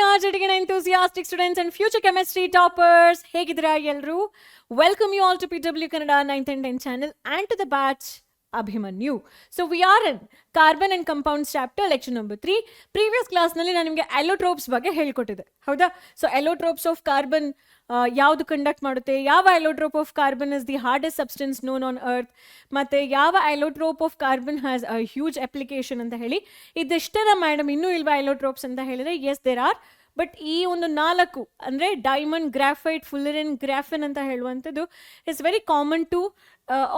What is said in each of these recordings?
energetic and enthusiastic students and future chemistry toppers. ಹೇಗಿದ್ದೀರಾ ಎಲ್ಲರೂ? Welcome you all to PW Kannada 9th and 10th channel and to the batch Abhimanyu. So we are in carbon and compounds chapter lecture number 3. Previous class ನಲ್ಲಿ ನಾನು ನಿಮಗೆ allotropes ಬಗ್ಗೆ ಹೇಳಿಕೊಟ್ಟಿದ್ದೆ. ಹೌದಾ? So allotropes of carbon ಯಾವುದು conduct ಮಾಡುತ್ತೆ, ಯಾವ allotrope of carbon is the hardest substance known on earth, ಮತ್ತೆ ಯಾವ allotrope of carbon has a huge application ಅಂತ ಹೇಳಿ ಇದಿಷ್ಟರ ಮೇಡಮ್ ಇನ್ನೂ ಇಲ್ವಾ allotropes ಅಂತ ಹೇಳಿದ್ರೆ ಎಸ್ ದೇರ್ ಆರ್. ಬಟ್ ಈ ಒಂದು 4 ಅಂದರೆ ಡೈಮಂಡ್, ಗ್ರಾಫೈಟ್, ಫುಲ್ಲರಿನ್, ಗ್ರಾಫಿನ್ ಅಂತ ಹೇಳುವಂಥದ್ದು is very common to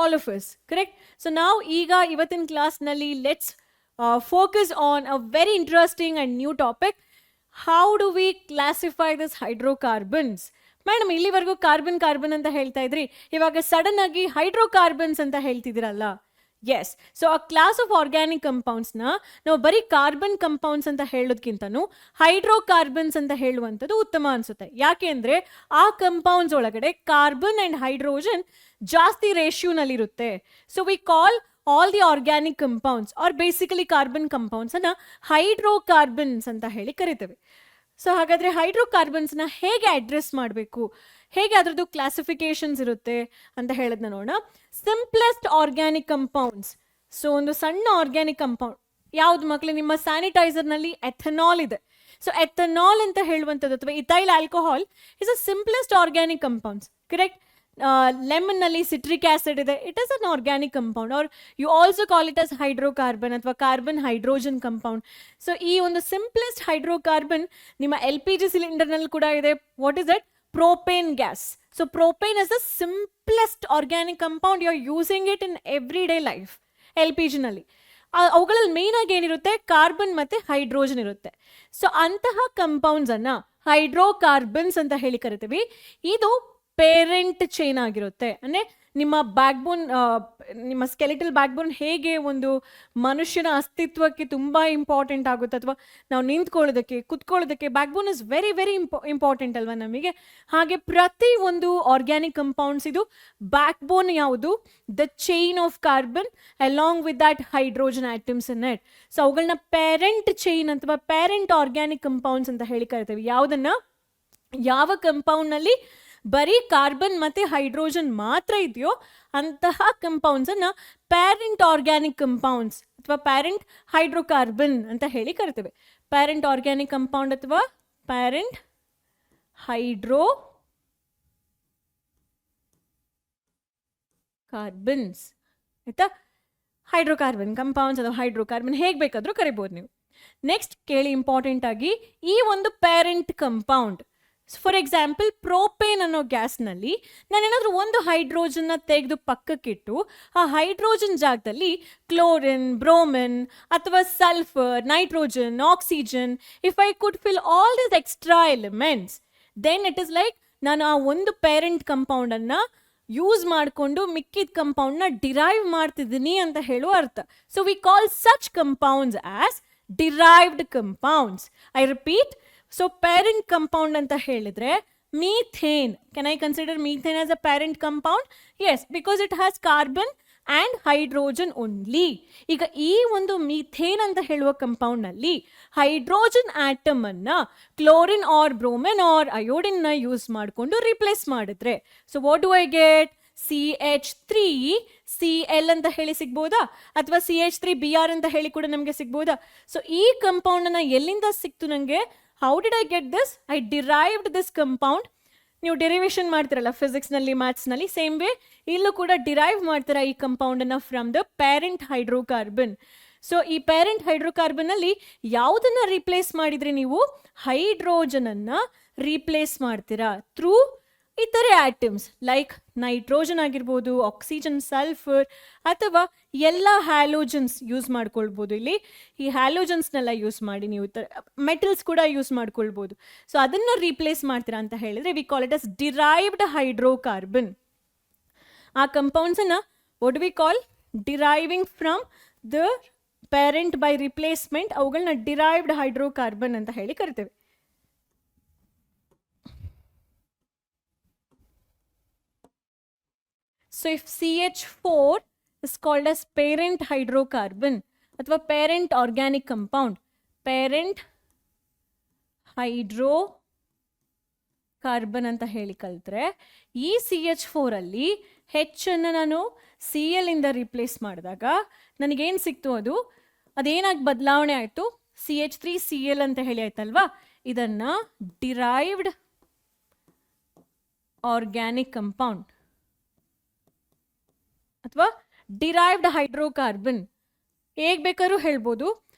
all of us, correct? So ನಾವು ಈಗ ಇವತ್ತಿನ ಕ್ಲಾಸ್ನಲ್ಲಿ let's focus on a very interesting and new topic. How do we classify this hydrocarbons? Madam ಇಲ್ಲಿವರೆಗೂ ಕಾರ್ಬನ್ ಅಂತ ಹೇಳ್ತಾ ಇದ್ರಿ, ಇವಾಗ ಸಡನ್ ಆಗಿ ಹೈಡ್ರೋಕಾರ್ಬನ್ಸ್ ಅಂತ ಹೇಳ್ತಿದ್ದೀರಲ್ಲ. ಎಸ್, ಸೊ ಆ ಕ್ಲಾಸ್ ಆಫ್ ಆರ್ಗ್ಯಾನಿಕ್ ಕಂಪೌಂಡ್ಸ್ನ ನಾವು ಬರೀ ಕಾರ್ಬನ್ ಕಂಪೌಂಡ್ಸ್ ಅಂತ ಹೇಳೋದಕ್ಕಿಂತನೂ ಹೈಡ್ರೋಕಾರ್ಬನ್ಸ್ ಅಂತ ಹೇಳುವಂಥದ್ದು ಉತ್ತಮ ಅನಿಸುತ್ತೆ. ಯಾಕೆ ಅಂದರೆ ಆ ಕಂಪೌಂಡ್ಸ್ ಒಳಗಡೆ ಕಾರ್ಬನ್ ಆ್ಯಂಡ್ ಹೈಡ್ರೋಜನ್ ಜಾಸ್ತಿ ರೇಷ್ಯೂನಲ್ಲಿರುತ್ತೆ. So we call all the organic compounds are basically carbon ಕಂಪೌಂಡ್ಸನ್ನು ಹೈಡ್ರೋಕಾರ್ಬನ್ಸ್ ಅಂತ ಹೇಳಿ ಕರಿತೇವೆ. ಸೊ ಹಾಗಾದರೆ ಹೈಡ್ರೋಕಾರ್ಬನ್ಸ್ನ ಹೇಗೆ ಅಡ್ರೆಸ್ ಮಾಡಬೇಕು, ಹೇಗೆ ಅದರದ್ದು ಕ್ಲಾಸಿಫಿಕೇಶನ್ಸ್ ಇರುತ್ತೆ ಅಂತ ಹೇಳೋದನ್ನ ನೋಡೋಣ. Simplest organic compounds. ಸೊ ಒಂದು ಸಣ್ಣ ಆರ್ಗ್ಯಾನಿಕ್ ಕಂಪೌಂಡ್ ಯಾವ್ದು ಮಕ್ಕಳು? ನಿಮ್ಮ ಸ್ಯಾನಿಟೈಸರ್ನಲ್ಲಿ ಎಥನಾಲ್ ಇದೆ. ಸೊ ಎಥನಾಲ್ ಅಂತ ಹೇಳುವಂಥದ್ದು ಅಥವಾ ethyl alcohol is a simplest organic compounds, correct? ಲೆಮನ್ನಲ್ಲಿ ಸಿಟ್ರಿಕ್ ಆಸಿಡ್ ಇದೆ, it is an organic compound. Are you also call it as hydrocarbon ಅಥವಾ ಕಾರ್ಬನ್ ಹೈಡ್ರೋಜನ್ ಕಂಪೌಂಡ್. ಸೊ ಈ ಒಂದು ಸಿಂಪ್ಲೆಸ್ಟ್ ಹೈಡ್ರೋಕಾರ್ಬನ್ ನಿಮ್ಮ LPG ಸಿಲಿಂಡರ್ನಲ್ಲಿ ಕೂಡ ಇದೆ. What is that? propane gas. So propane is the simplest organic compound. You are using it in everyday life. LPG ನಲ್ಲಿ ಅವುಗಳಲ್ಲಿ main ಆಗಿ ಏನಿರುತ್ತೆ? ಕಾರ್ಬನ್ ಮತ್ತೆ ಹೈಡ್ರೋಜನ್ ಇರುತ್ತೆ. ಸೊ ಅಂತಹ ಕಂಪೌಂಡ್ಸ್ ಅನ್ನ ಹೈಡ್ರೋಕಾರ್ಬನ್ಸ್ ಅಂತ ಹೇಳಿ ಕರಿತೀವಿ. ಇದು ಪೇರೆಂಟ್ ಚೈನ್ ಆಗಿರುತ್ತೆ. ಅಂದರೆ ನಿಮ್ಮ ಬ್ಯಾಕ್ಬೋನ್, ನಿಮ್ಮ ಸ್ಕೆಲಿಟಲ್ ಬ್ಯಾಕ್ಬೋನ್ ಹೇಗೆ ಒಂದು ಮನುಷ್ಯನ ಅಸ್ತಿತ್ವಕ್ಕೆ ತುಂಬ ಇಂಪಾರ್ಟೆಂಟ್ ಆಗುತ್ತೆ, ಅಥವಾ ನಾವು ನಿಂತ್ಕೊಳ್ಳೋದಕ್ಕೆ, ಕುತ್ಕೊಳ್ಳೋದಕ್ಕೆ backbone is very very important ಅಲ್ವಾ ನಮಗೆ? ಹಾಗೆ ಪ್ರತಿ ಒಂದು ಆರ್ಗ್ಯಾನಿಕ್ ಕಂಪೌಂಡ್ಸ್ ಇದು ಬ್ಯಾಕ್ಬೋನ್ ಯಾವುದು? The chain of carbon along with that hydrogen atoms in it. So ಅವುಗಳನ್ನ ಪೇರೆಂಟ್ ಚೈನ್ ಅಥವಾ ಪೇರೆಂಟ್ ಆರ್ಗ್ಯಾನಿಕ್ ಕಂಪೌಂಡ್ಸ್ ಅಂತ ಹೇಳಿ ಕರಿತೀವಿ. ಯಾವುದನ್ನ? ಯಾವ ಕಂಪೌಂಡ್ನಲ್ಲಿ ಬರೀ ಕಾರ್ಬನ್ ಮತ್ತೆ ಹೈಡ್ರೋಜನ್ ಮಾತ್ರ ಇದೆಯೋ ಅಂತಹ ಕಂಪೌಂಡ್ಸ್ ಅನ್ನ ಪ್ಯಾರೆಂಟ್ ಆರ್ಗ್ಯಾನಿಕ್ ಕಂಪೌಂಡ್ಸ್ ಅಥವಾ ಪ್ಯಾರೆಂಟ್ ಹೈಡ್ರೋಕಾರ್ಬನ್ ಅಂತ ಹೇಳಿ ಕರಿತೇವೆ. ಪ್ಯಾರೆಂಟ್ ಆರ್ಗ್ಯಾನಿಕ್ ಕಂಪೌಂಡ್ ಅಥವಾ ಪ್ಯಾರೆಂಟ್ ಹೈಡ್ರೋ ಕಾರ್ಬನ್ಸ್, ಆಯ್ತಾ? ಹೈಡ್ರೋಕಾರ್ಬನ್ ಕಂಪೌಂಡ್ಸ್ ಅಥವಾ ಹೈಡ್ರೋಕಾರ್ಬನ್ ಹೇಗೆ ಬೇಕಾದರೂ ಕರಿಬೋದು ನೀವು. ನೆಕ್ಸ್ಟ್ ಕೇಳಿ ಇಂಪಾರ್ಟೆಂಟ್ ಆಗಿ, ಈ ಒಂದು parent compound, for example propane ಅನ್ನೋ ಗ್ಯಾಸ್ನಲ್ಲಿ ನಾನೇನಾದರೂ ಒಂದು ಹೈಡ್ರೋಜನ್ನ ತೆಗೆದು ಪಕ್ಕಕ್ಕಿಟ್ಟು ಆ ಹೈಡ್ರೋಜನ್ ಜಾಗದಲ್ಲಿ ಕ್ಲೋರಿನ್, ಬ್ರೋಮಿನ್ ಅಥವಾ sulphur, nitrogen, oxygen, if I could fill all this extra elements, then it is like ನಾನು ಆ ಒಂದು ಪೇರೆಂಟ್ ಕಂಪೌಂಡನ್ನು ಯೂಸ್ ಮಾಡಿಕೊಂಡು ಮಿಕ್ಕಿದ ಕಂಪೌಂಡ್ನ ಡಿರೈವ್ ಮಾಡ್ತಿದ್ದೀನಿ ಅಂತ ಹೇಳುವ ಅರ್ಥ. So we call such compounds as derived compounds. I repeat. So parent compound ಅಂತ ಹೇಳಿದ್ರೆ methane. Can I consider methane as a parent compound? Yes, because it has carbon and hydrogen only. ಈಗ ಈ ಒಂದು methane ಅಂತ ಹೇಳುವ ಕಂಪೌಂಡ್ನಲ್ಲಿ hydrogen atom ಅನ್ನ chlorine or bromine or ಅಯೋಡಿನ್ನ ಯೂಸ್ ಮಾಡಿಕೊಂಡು ರಿಪ್ಲೇಸ್ ಮಾಡಿದ್ರೆ, so what do I get? CH3Cl ಅಂತ ಹೇಳಿ ಸಿಗ್ಬೋದಾ? ಅಥವಾ CH3Br ಅಂತ ಹೇಳಿ ಕೂಡ ನಮಗೆ ಸಿಗ್ಬೋದಾ? ಸೊ ಈ ಕಂಪೌಂಡನ್ನು ಎಲ್ಲಿಂದ ಸಿಕ್ತು ನನಗೆ? How did I get this? I derived this compound. ನೀವು ಡೆರಿವೇಷನ್ ಮಾಡ್ತಿರಲ್ಲ ಫಿಸಿಕ್ಸ್ನಲ್ಲಿ, ಮ್ಯಾಥ್ಸ್ನಲ್ಲಿ, ಸೇಮ್ ವೇ ಇಲ್ಲೂ ಕೂಡ ಡಿರೈವ್ ಮಾಡ್ತೀರಾ ಈ ಕಂಪೌಂಡನ್ನು from the parent hydrocarbon. So ಈ ಪ್ಯಾರೆಂಟ್ ಹೈಡ್ರೋಕಾರ್ಬನ್ನಲ್ಲಿ ಯಾವುದನ್ನು ರೀಪ್ಲೇಸ್ ಮಾಡಿದರೆ ನೀವು? ಹೈಡ್ರೋಜನನ್ನು ರೀಪ್ಲೇಸ್ ಮಾಡ್ತೀರಾ ಥ್ರೂ ಇತರೆ ಆಟಮ್ಸ್ ಲೈಕ್ ನೈಟ್ರೋಜನ್ ಆಗಿರ್ಬೋದು, ಆಕ್ಸಿಜನ್, ಸಲ್ಫರ್, ಅಥವಾ ಎಲ್ಲ ಹ್ಯಾಲೋಜನ್ಸ್ ಯೂಸ್ ಮಾಡ್ಕೊಳ್ಬೋದು. ಇಲ್ಲಿ ಈ ಹ್ಯಾಲೋಜನ್ಸ್ನೆಲ್ಲ ಯೂಸ್ ಮಾಡಿ ನೀವು ಮೆಟಲ್ಸ್ ಕೂಡ ಯೂಸ್ ಮಾಡ್ಕೊಳ್ಬೋದು. ಸೊ ಅದನ್ನು ರೀಪ್ಲೇಸ್ ಮಾಡ್ತೀರಾ ಅಂತ ಹೇಳಿದ್ರೆ we call it as derived hydrocarbon. ಆ ಕಂಪೌಂಡ್ಸನ್ನು what we call? Deriving from the parent by replacement. ಅವುಗಳನ್ನ ಡಿರೈವ್ಡ್ ಹೈಡ್ರೋಕಾರ್ಬನ್ ಅಂತ ಹೇಳಿ ಕರಿತೇವೆ. So if CH4 is called as parent hydrocarbon ಅಥವಾ parent organic compound, parent hydro carbon ಅಂತ ಹೇಳಿ ಕಲ್ತ್ರೆ ಈ CH4 ಅಲ್ಲಿ ಹೆಚ್ಚನ್ನು ನಾನು Cl ಇಂದ ರಿಪ್ಲೇಸ್ ಮಾಡಿದಾಗ ನನಗೇನು ಸಿಕ್ತು ಅದೇನಾಗಿ ಬದಲಾವಣೆ ಆಯಿತು CH3Cl ಅಂತ ಹೇಳಿ ಆಯ್ತಲ್ವಾ. ಇದನ್ನ ಡಿರೈವ್ಡ್ ಆರ್ಗ್ಯಾನಿಕ್ ಕಂಪೌಂಡ್ ಅಥವಾ ಡಿರೈವ್ಡ್ ಹೈಡ್ರೋಕಾರ್ಬನ್ ಹೇಗೆ ಬೇಕಾದ್ರೂ ಹೇಳ್ಬೋದು.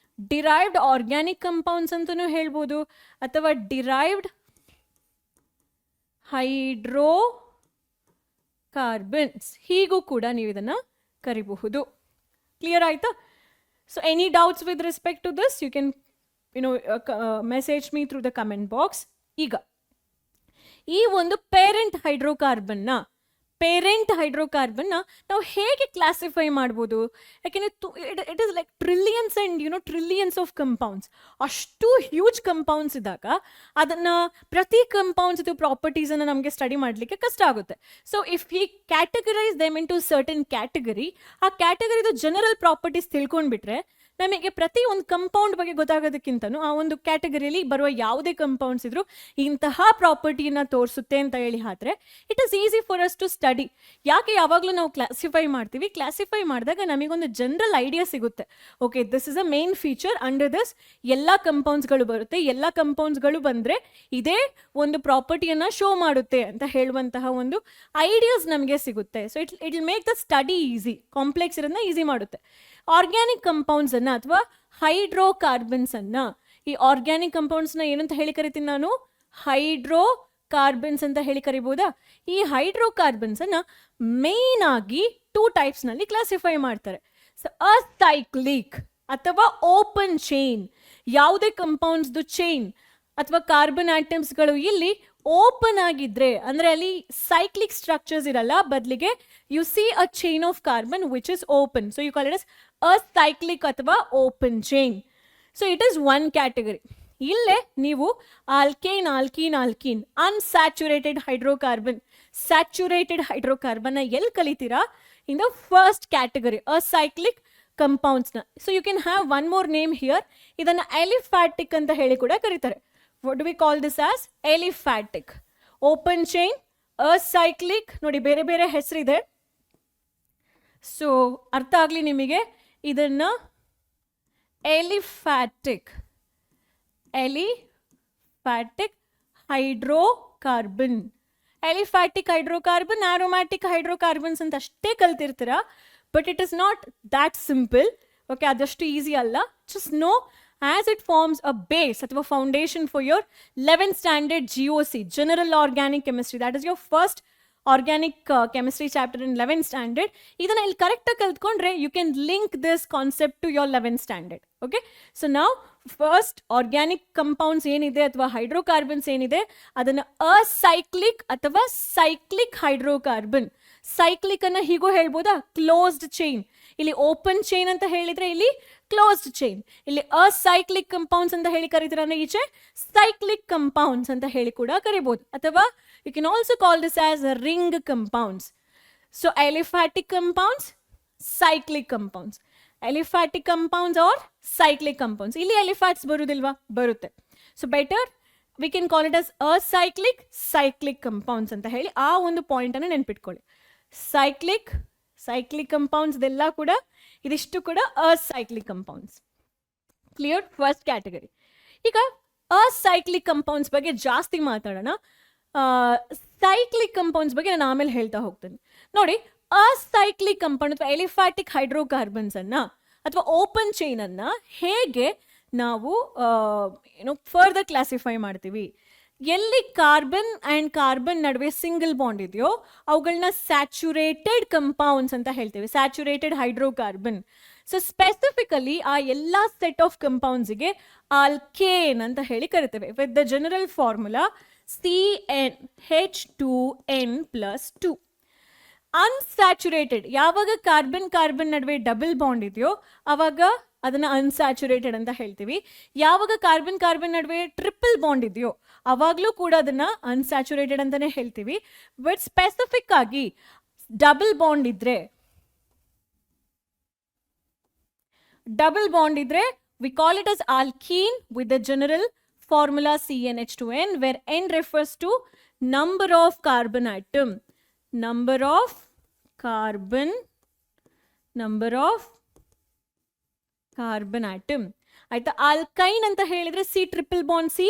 ಡಿರೈವ್ಡ್ ಆರ್ಗ್ಯಾನಿಕ್ ಕಂಪೌಂಡ್ಸ್ ಅಂತಲೂ ಹೇಳ್ಬೋದು ಅಥವಾ ಡಿರೈವ್ಡ್ ಹೈಡ್ರೋ ಕಾರ್ಬನ್ಸ್ ಹೀಗೂ ಕೂಡ ನೀವು ಇದನ್ನು ಕರಿಬಹುದು. ಕ್ಲಿಯರ್ ಆಯ್ತಾ? So any doubts with respect to this you can message me through the comment box. ಈಗ ಈ ಒಂದು ಪೇರೆಂಟ್ ಹೈಡ್ರೋಕಾರ್ಬನ್ನ ನಾವು ಹೇಗೆ ಕ್ಲಾಸಿಫೈ ಮಾಡ್ಬೋದು? ಯಾಕೆಂದರೆ it is like trillions and trillions of compounds. ಅಷ್ಟು ಹ್ಯೂಜ್ ಕಂಪೌಂಡ್ಸ್ ಇದ್ದಾಗ ಅದನ್ನು ಪ್ರತಿ ಕಂಪೌಂಡ್ಸ್ ಇದು ಪ್ರಾಪರ್ಟೀಸನ್ನು ನಮಗೆ ಸ್ಟಡಿ ಮಾಡಲಿಕ್ಕೆ ಕಷ್ಟ ಆಗುತ್ತೆ. So if we categorise them in to certain category, ಆ ಕ್ಯಾಟಗರಿದು ಜನರಲ್ ಪ್ರಾಪರ್ಟೀಸ್ ತಿಳ್ಕೊಂಡ್ಬಿಟ್ರೆ ನಮಗೆ ಪ್ರತಿ ಒಂದು ಕಂಪೌಂಡ್ ಬಗ್ಗೆ ಗೊತ್ತಾಗೋದಕ್ಕಿಂತನೂ ಆ ಒಂದು ಕ್ಯಾಟಗರಿಯಲ್ಲಿ ಬರುವ ಯಾವುದೇ ಕಂಪೌಂಡ್ಸ್ ಇದ್ರೂ ಇಂತಹ ಪ್ರಾಪರ್ಟಿಯನ್ನು ತೋರಿಸುತ್ತೆ ಅಂತ ಹೇಳಿ ಆದರೆ it is easy for us to study. ಯಾಕೆ ಯಾವಾಗಲೂ ನಾವು ಕ್ಲಾಸಿಫೈ ಮಾಡ್ತೀವಿ, ಕ್ಲಾಸಿಫೈ ಮಾಡಿದಾಗ ನಮಗೊಂದು ಜನರಲ್ ಐಡಿಯಾ ಸಿಗುತ್ತೆ. Okay, this is a main feature, under this ಎಲ್ಲ ಕಂಪೌಂಡ್ಸ್ಗಳು ಬರುತ್ತೆ, ಎಲ್ಲ ಕಂಪೌಂಡ್ಸ್ಗಳು ಬಂದರೆ ಇದೇ ಒಂದು ಪ್ರಾಪರ್ಟಿಯನ್ನು ಶೋ ಮಾಡುತ್ತೆ ಅಂತ ಹೇಳುವಂತಹ ಒಂದು ಐಡಿಯಾಸ್ ನಮಗೆ ಸಿಗುತ್ತೆ. So it will make the study easy, complex ಇರೋದನ್ನ ಈಸಿ ಮಾಡುತ್ತೆ. ಆರ್ಗ್ಯಾನಿಕ್ ಕಂಪೌಂಡ್ಸ್ ಅನ್ನ ಅಥವಾ ಹೈಡ್ರೋಕಾರ್ಬನ್ಸ್ ಅನ್ನ, ಈ ಆರ್ಗ್ಯಾನಿಕ್ ಕಂಪೌಂಡ್ಸ್ನ ಏನಂತ ಹೇಳಿ ಕರಿತೀನಿ ನಾನು? ಹೈಡ್ರೋ ಕಾರ್ಬನ್ಸ್ ಅಂತ ಹೇಳಿ ಕರಿಬಹುದಾ? ಈ ಹೈಡ್ರೋಕಾರ್ಬನ್ಸ್ ಅನ್ನ ಮೇನ್ ಆಗಿ 2 ಟೈಪ್ಸ್ ನಲ್ಲಿ ಕ್ಲಾಸಿಫೈ ಮಾಡ್ತಾರೆ. ಅಸೈಕ್ಲಿಕ್ ಅಥವಾ ಓಪನ್ ಚೈನ್. ಯಾವುದೇ ಕಂಪೌಂಡ್ಸ್ದು ಚೈನ್ ಅಥವಾ ಕಾರ್ಬನ್ ಆಟಮ್ಸ್ಗಳು ಇಲ್ಲಿ ಓಪನ್ ಆಗಿದ್ರೆ ಅಂದ್ರೆ ಅಲ್ಲಿ ಸೈಕ್ಲಿಕ್ ಸ್ಟ್ರಕ್ಚರ್ಸ್ ಇರಲ್ಲ, ಬದಲಿಗೆ you see a chain of carbon which is open. So you call it as acyclic ಅಥವಾ open chain. So it is one category. ಇಲ್ಲೇ ನೀವು alkane unsaturated hydrocarbon, saturated hydrocarbon ಎಲ್ಲಿ ಕಲಿತೀರಾ? In the first category acyclic ಕಂಪೌಂಡ್ಸ್ನ. So you can have one more name here. ಇದನ್ನು aliphatic ಅಂತ ಹೇಳಿ ಕೂಡ ಕರೀತಾರೆ. What do we call this as? Aliphatic. Open chain, acyclic. ನೋಡಿ ಬೇರೆ ಬೇರೆ ಹೆಸರಿದೆ. ಸೊ ಅರ್ಥ ಆಗಲಿ ನಿಮಗೆ, ಇದನ್ನು aliphatic hydrocarbon, aliphatic hydrocarbon, aromatic hydrocarbons ಅಂತ ಅಷ್ಟೇ ಕಲ್ತಿರ್ತೀರಾ. But it is not that simple. Okay, ಅದಷ್ಟು ಈಸಿ ಅಲ್ಲ. Just know as it forms a base ಅಥವಾ foundation for your 11th standard GOC, General Organic Chemistry. That is your first organic chemistry chapter in 11th standard. ಇದನ್ನ ಇಲ್ಲಿ ಕರೆಕ್ಟಾಗಿ ಕಲ್ತ್ಕೊಂಡ್ರೆ you can link this concept to your 11th standard. Okay, so now first organic compounds ಏನಿದೆ ಅಥವಾ hydrocarbons ಏನಿದೆ ಅದನ್ನು ಅಸೈಕ್ಲಿಕ್ ಅಥವಾ cyclic hydrocarbon. Cyclic ಅನ್ನ ಹೀಗೂ ಹೇಳ್ಬೋದಾ? Closed chain. ಇಲ್ಲಿ ಓಪನ್ ಚೈನ್ ಅಂತ ಹೇಳಿದ್ರೆ ಇಲ್ಲಿ ಕ್ಲೋಸ್ಡ್ ಚೈನ್. ಇಲ್ಲಿ ಅಸೈಕ್ಲಿಕ್ ಕಂಪೌಂಡ್ಸ್ ಅಂತ ಹೇಳಿ ಕರೀತೀರ ಅಂದ್ರೆ ಈಚೆ ಸೈಕ್ಲಿಕ್ ಕಂಪೌಂಡ್ಸ್ ಅಂತ ಹೇಳಿ ಕೂಡ ಕರಿಬಹುದು. ಅಥವಾ you can also call this as ring compounds. So aliphatic compounds, cyclic compounds, aliphatic compounds or cyclic compounds. ಇಲ್ಲಿ ಎಲಿಫ್ಯಾಟ್ಸ್ ಬರುವುದಿಲ್ವಾ? ಬರುತ್ತೆ. So better we can call it as cyclic compounds ಅಂತ ಹೇಳಿ ಆ ಒಂದು ಪಾಯಿಂಟ್ ಅನ್ನು ನೆನ್ಪಿಟ್ಕೊಳ್ಳಿ. ಸೈಕ್ಲಿಕ್ ಕಂಪೌಂಡ್ಸ್ ಇದೆಲ್ಲ ಕೂಡ, ಇದಿಷ್ಟು ಕೂಡ ಅಸೈಕ್ಲಿಕ್ ಕಂಪೌಂಡ್ಸ್. ಕ್ಲಿಯರ್? First category. ಈಗ ಅಸೈಕ್ಲಿಕ್ ಕಂಪೌಂಡ್ಸ್ ಬಗ್ಗೆ ಜಾಸ್ತಿ ಮಾತಾಡೋಣ. ಸೈಕ್ಲಿಕ್ ಕಂಪೌಂಡ್ಸ್ ಬಗ್ಗೆ ನಾನು ಆಮೇಲೆ ಹೇಳ್ತಾ ಹೋಗ್ತೇನೆ. ನೋಡಿ, ಅಸೈಕ್ಲಿಕ್ ಕಂಪೌಂಡ್ ಅಥವಾ ಎಲಿಫ್ಯಾಟಿಕ್ ಹೈಡ್ರೋಕಾರ್ಬನ್ಸ್ ಅನ್ನ ಅಥವಾ ಓಪನ್ ಚೈನ್ ಅನ್ನ ಹೇಗೆ ನಾವು ಫರ್ದರ್ ಕ್ಲಾಸಿಫೈ ಮಾಡ್ತೀವಿ? ಎಲ್ಲಿ ಕಾರ್ಬನ್ ಆ್ಯಂಡ್ ಕಾರ್ಬನ್ ನಡುವೆ ಸಿಂಗಲ್ ಬಾಂಡ್ ಇದೆಯೋ ಅವುಗಳನ್ನ ಸ್ಯಾಚುರೇಟೆಡ್ ಕಂಪೌಂಡ್ಸ್ ಅಂತ ಹೇಳ್ತೀವಿ, ಸ್ಯಾಚುರೇಟೆಡ್ ಹೈಡ್ರೋಕಾರ್ಬನ್. ಸೊ ಸ್ಪೆಸಿಫಿಕಲಿ ಆ ಎಲ್ಲ ಸೆಟ್ ಆಫ್ ಕಂಪೌಂಡ್ಸ್ಗೆ ಆಲ್ಕೇನ್ ಅಂತ ಹೇಳಿ ಕರಿತೇವೆ with the general formula CnH2n+2. Unsaturated, ಯಾವಾಗ ಕಾರ್ಬನ್ ನಡುವೆ ಡಬಲ್ ಬಾಂಡ್ ಇದೆಯೋ ಅವಾಗ ಅದನ್ನ ಅನ್ಸ್ಯಾಚುರೇಟೆಡ್ ಅಂತ ಹೇಳ್ತೀವಿ. ಯಾವಾಗ ಕಾರ್ಬನ್ ನಡುವೆ ಟ್ರಿಪಲ್ ಬಾಂಡ್ ಇದೆಯೋ ಅವಾಗಲೂ ಕೂಡ ಅದನ್ನ ಅನ್ಸ್ಯಾಚುರೇಟೆಡ್ ಅಂತಾನೆ ಹೇಳ್ತೀವಿ. ಬಟ್ ಸ್ಪೆಸಿಫಿಕ್ ಆಗಿ ಡಬಲ್ ಬಾಂಡ್ ಇದ್ರೆ V call it as alkene with the general formula CnH2n, where n refers to number of carbon atom. Number of carbon atom. ಆಯ್ತಾ. ಆಲ್ಕೈನ್ ಅಂತ ಹೇಳಿದ್ರೆ C triple bond C,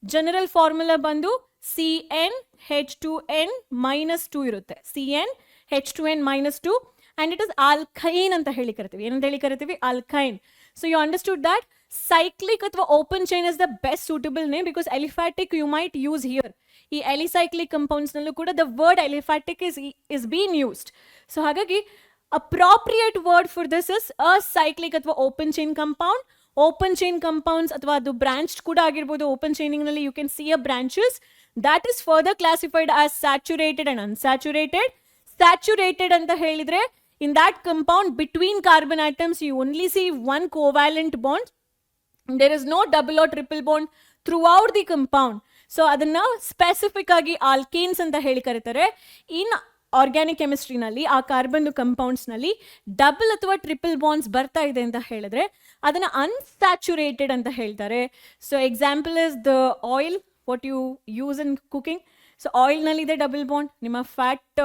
general formula ಬಂದು CnH2n -2 ಇರುತ್ತೆ. CnH2n -2 and it is alkyne ಅಂತ ಹೇಳಿ ಕರಿತೀವಿ. ಏನಂತ ಹೇಳಿ ಕರಿತೀವಿ? alkyne. So you understood that cyclic ಅಥವಾ open chain is the best suitable name because aliphatic you might use here. ಈ alicyclic compounds ನಲ್ಲೂ ಕೂಡ the word aliphatic is being used. So ಹಾಗಾಗಿ appropriate word for this is a cyclic ಅಥವಾ open chain compound. Open chain compounds ಅಥವಾ ಅದು branched ಕೂಡ ಆಗಿರ್ಬೋದು. open chaining ನಲ್ಲಿ you can see a branches that is further classified as saturated and unsaturated. Saturated ಅಂತ ಹೇಳಿದ್ರೆ in that compound between carbon atoms you only see one covalent bond. There is no double or triple bond throughout the compound. So ಅದನ್ನ specific ಆಗಿ alkanes ಅಂತ ಹೇಳಿ ಕರೀತಾರೆ. In organic chemistry ನಲ್ಲಿ ಆ carbon compounds ನಲ್ಲಿ ಡಬಲ್ ಅಥವಾ triple bonds ಬರ್ತಾ ಇದೆ ಅಂತ ಹೇಳಿದ್ರೆ ಅದನ್ನ ಅನ್ಸ್ಯಾಚುರೇಟೆಡ್ ಅಂತ ಹೇಳ್ತಾರೆ. So example is the oil what you use in cooking. So ಆಯಿಲ್ನಲ್ಲಿ ಇದೆ ಡಬಲ್ ಬಾಂಡ್, ನಿಮ್ಮ ಫ್ಯಾಟ್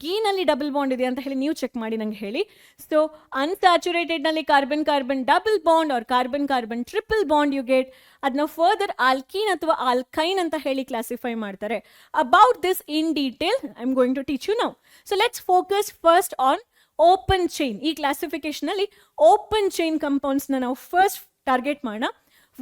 ಗೀನಲ್ಲಿ ಡಬಲ್ ಬಾಂಡ್ ಇದೆ ಅಂತ ಹೇಳಿ ನೀವು ಚೆಕ್ ಮಾಡಿ ನಂಗೆ ಹೇಳಿ. ಸೊ ಅನ್ಸ್ಯಾಚುರೇಟೆಡ್ನಲ್ಲಿ carbon carbon double bond or carbon carbon triple bond you get. ಅದನ್ನ ಫರ್ದರ್ ಆಲ್ಕೀನ್ ಅಥವಾ ಆಲ್ಕೈನ್ ಅಂತ ಹೇಳಿ ಕ್ಲಾಸಿಫೈ ಮಾಡ್ತಾರೆ. About this in detail I am going to teach you now. So let's focus first on open chain. ಈ classification ಅಲ್ಲಿ open chain ಕಂಪೌಂಡ್ಸ್ನ ನಾವು first target ಮಾಡೋಣ.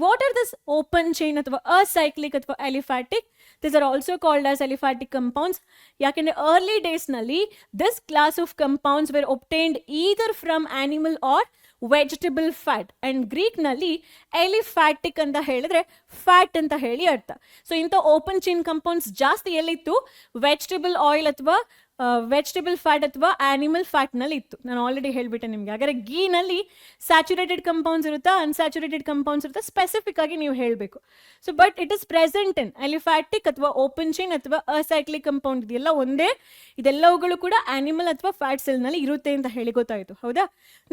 What are this open chain ಅಥವಾ acyclic ಅಥವಾ aliphatic? These are also called as aliphatic compounds. ಯಾಕೆಂದ್ರೆ early days ನಲ್ಲಿ this class of compounds were obtained either from animal or vegetable fat and Greek ನಲ್ಲಿ aliphatic ಅಂತ ಹೇಳಿದ್ರೆ fat ಅಂತ ಹೇಳಿ ಅರ್ಥ. ಸೊ ಇಂಥ ಓಪನ್ ಚೈನ್ ಕಂಪೌಂಡ್ಸ್ ಜಾಸ್ತಿ ಎಲ್ಲಿತ್ತು? ವೆಜಿಟಬಲ್ ಆಯಿಲ್ ಅಥವಾ ವೆಜಿಟಬಲ್ ಫ್ಯಾಟ್ ಅಥವಾ ಆನಿಮಲ್ ಫ್ಯಾಟ್ ನಲ್ಲಿ ಇತ್ತು. ನಾನು ಆಲ್ರೆಡಿ ಹೇಳ್ಬಿಟ್ಟೆ ನಿಮ್ಗೆ. ಹಾಗಾದ್ರೆ ಗೀನಲ್ಲಿ ಸ್ಯಾಚುರೇಟೆಡ್ ಕಂಪೌಂಡ್ಸ್ ಇರುತ್ತಾ, ಅನ್ಸ್ಯಾಚುರೇಟೆಡ್ ಕಂಪೌಂಡ್ಸ್ ಇರುತ್ತಾ, ಸ್ಪೆಸಿಫಿಕ್ ಆಗಿ ನೀವು ಹೇಳಬೇಕು. So but it is present in aliphatic ಅಥವಾ ಓಪನ್ ಚೈನ್ ಅಥವಾ ಅಸೈಕ್ಲಿಕ್ ಕಂಪೌಂಡ್ ಇದೆಲ್ಲ ಒಂದೇ. ಇದೆಲ್ಲವುಗಳು ಕೂಡ ಆನಿಮಲ್ ಅಥವಾ ಫ್ಯಾಟ್ ಸೆಲ್ ನಲ್ಲಿ ಇರುತ್ತೆ ಅಂತ ಹೇಳಿ ಗೊತ್ತಾಯ್ತು, ಹೌದಾ?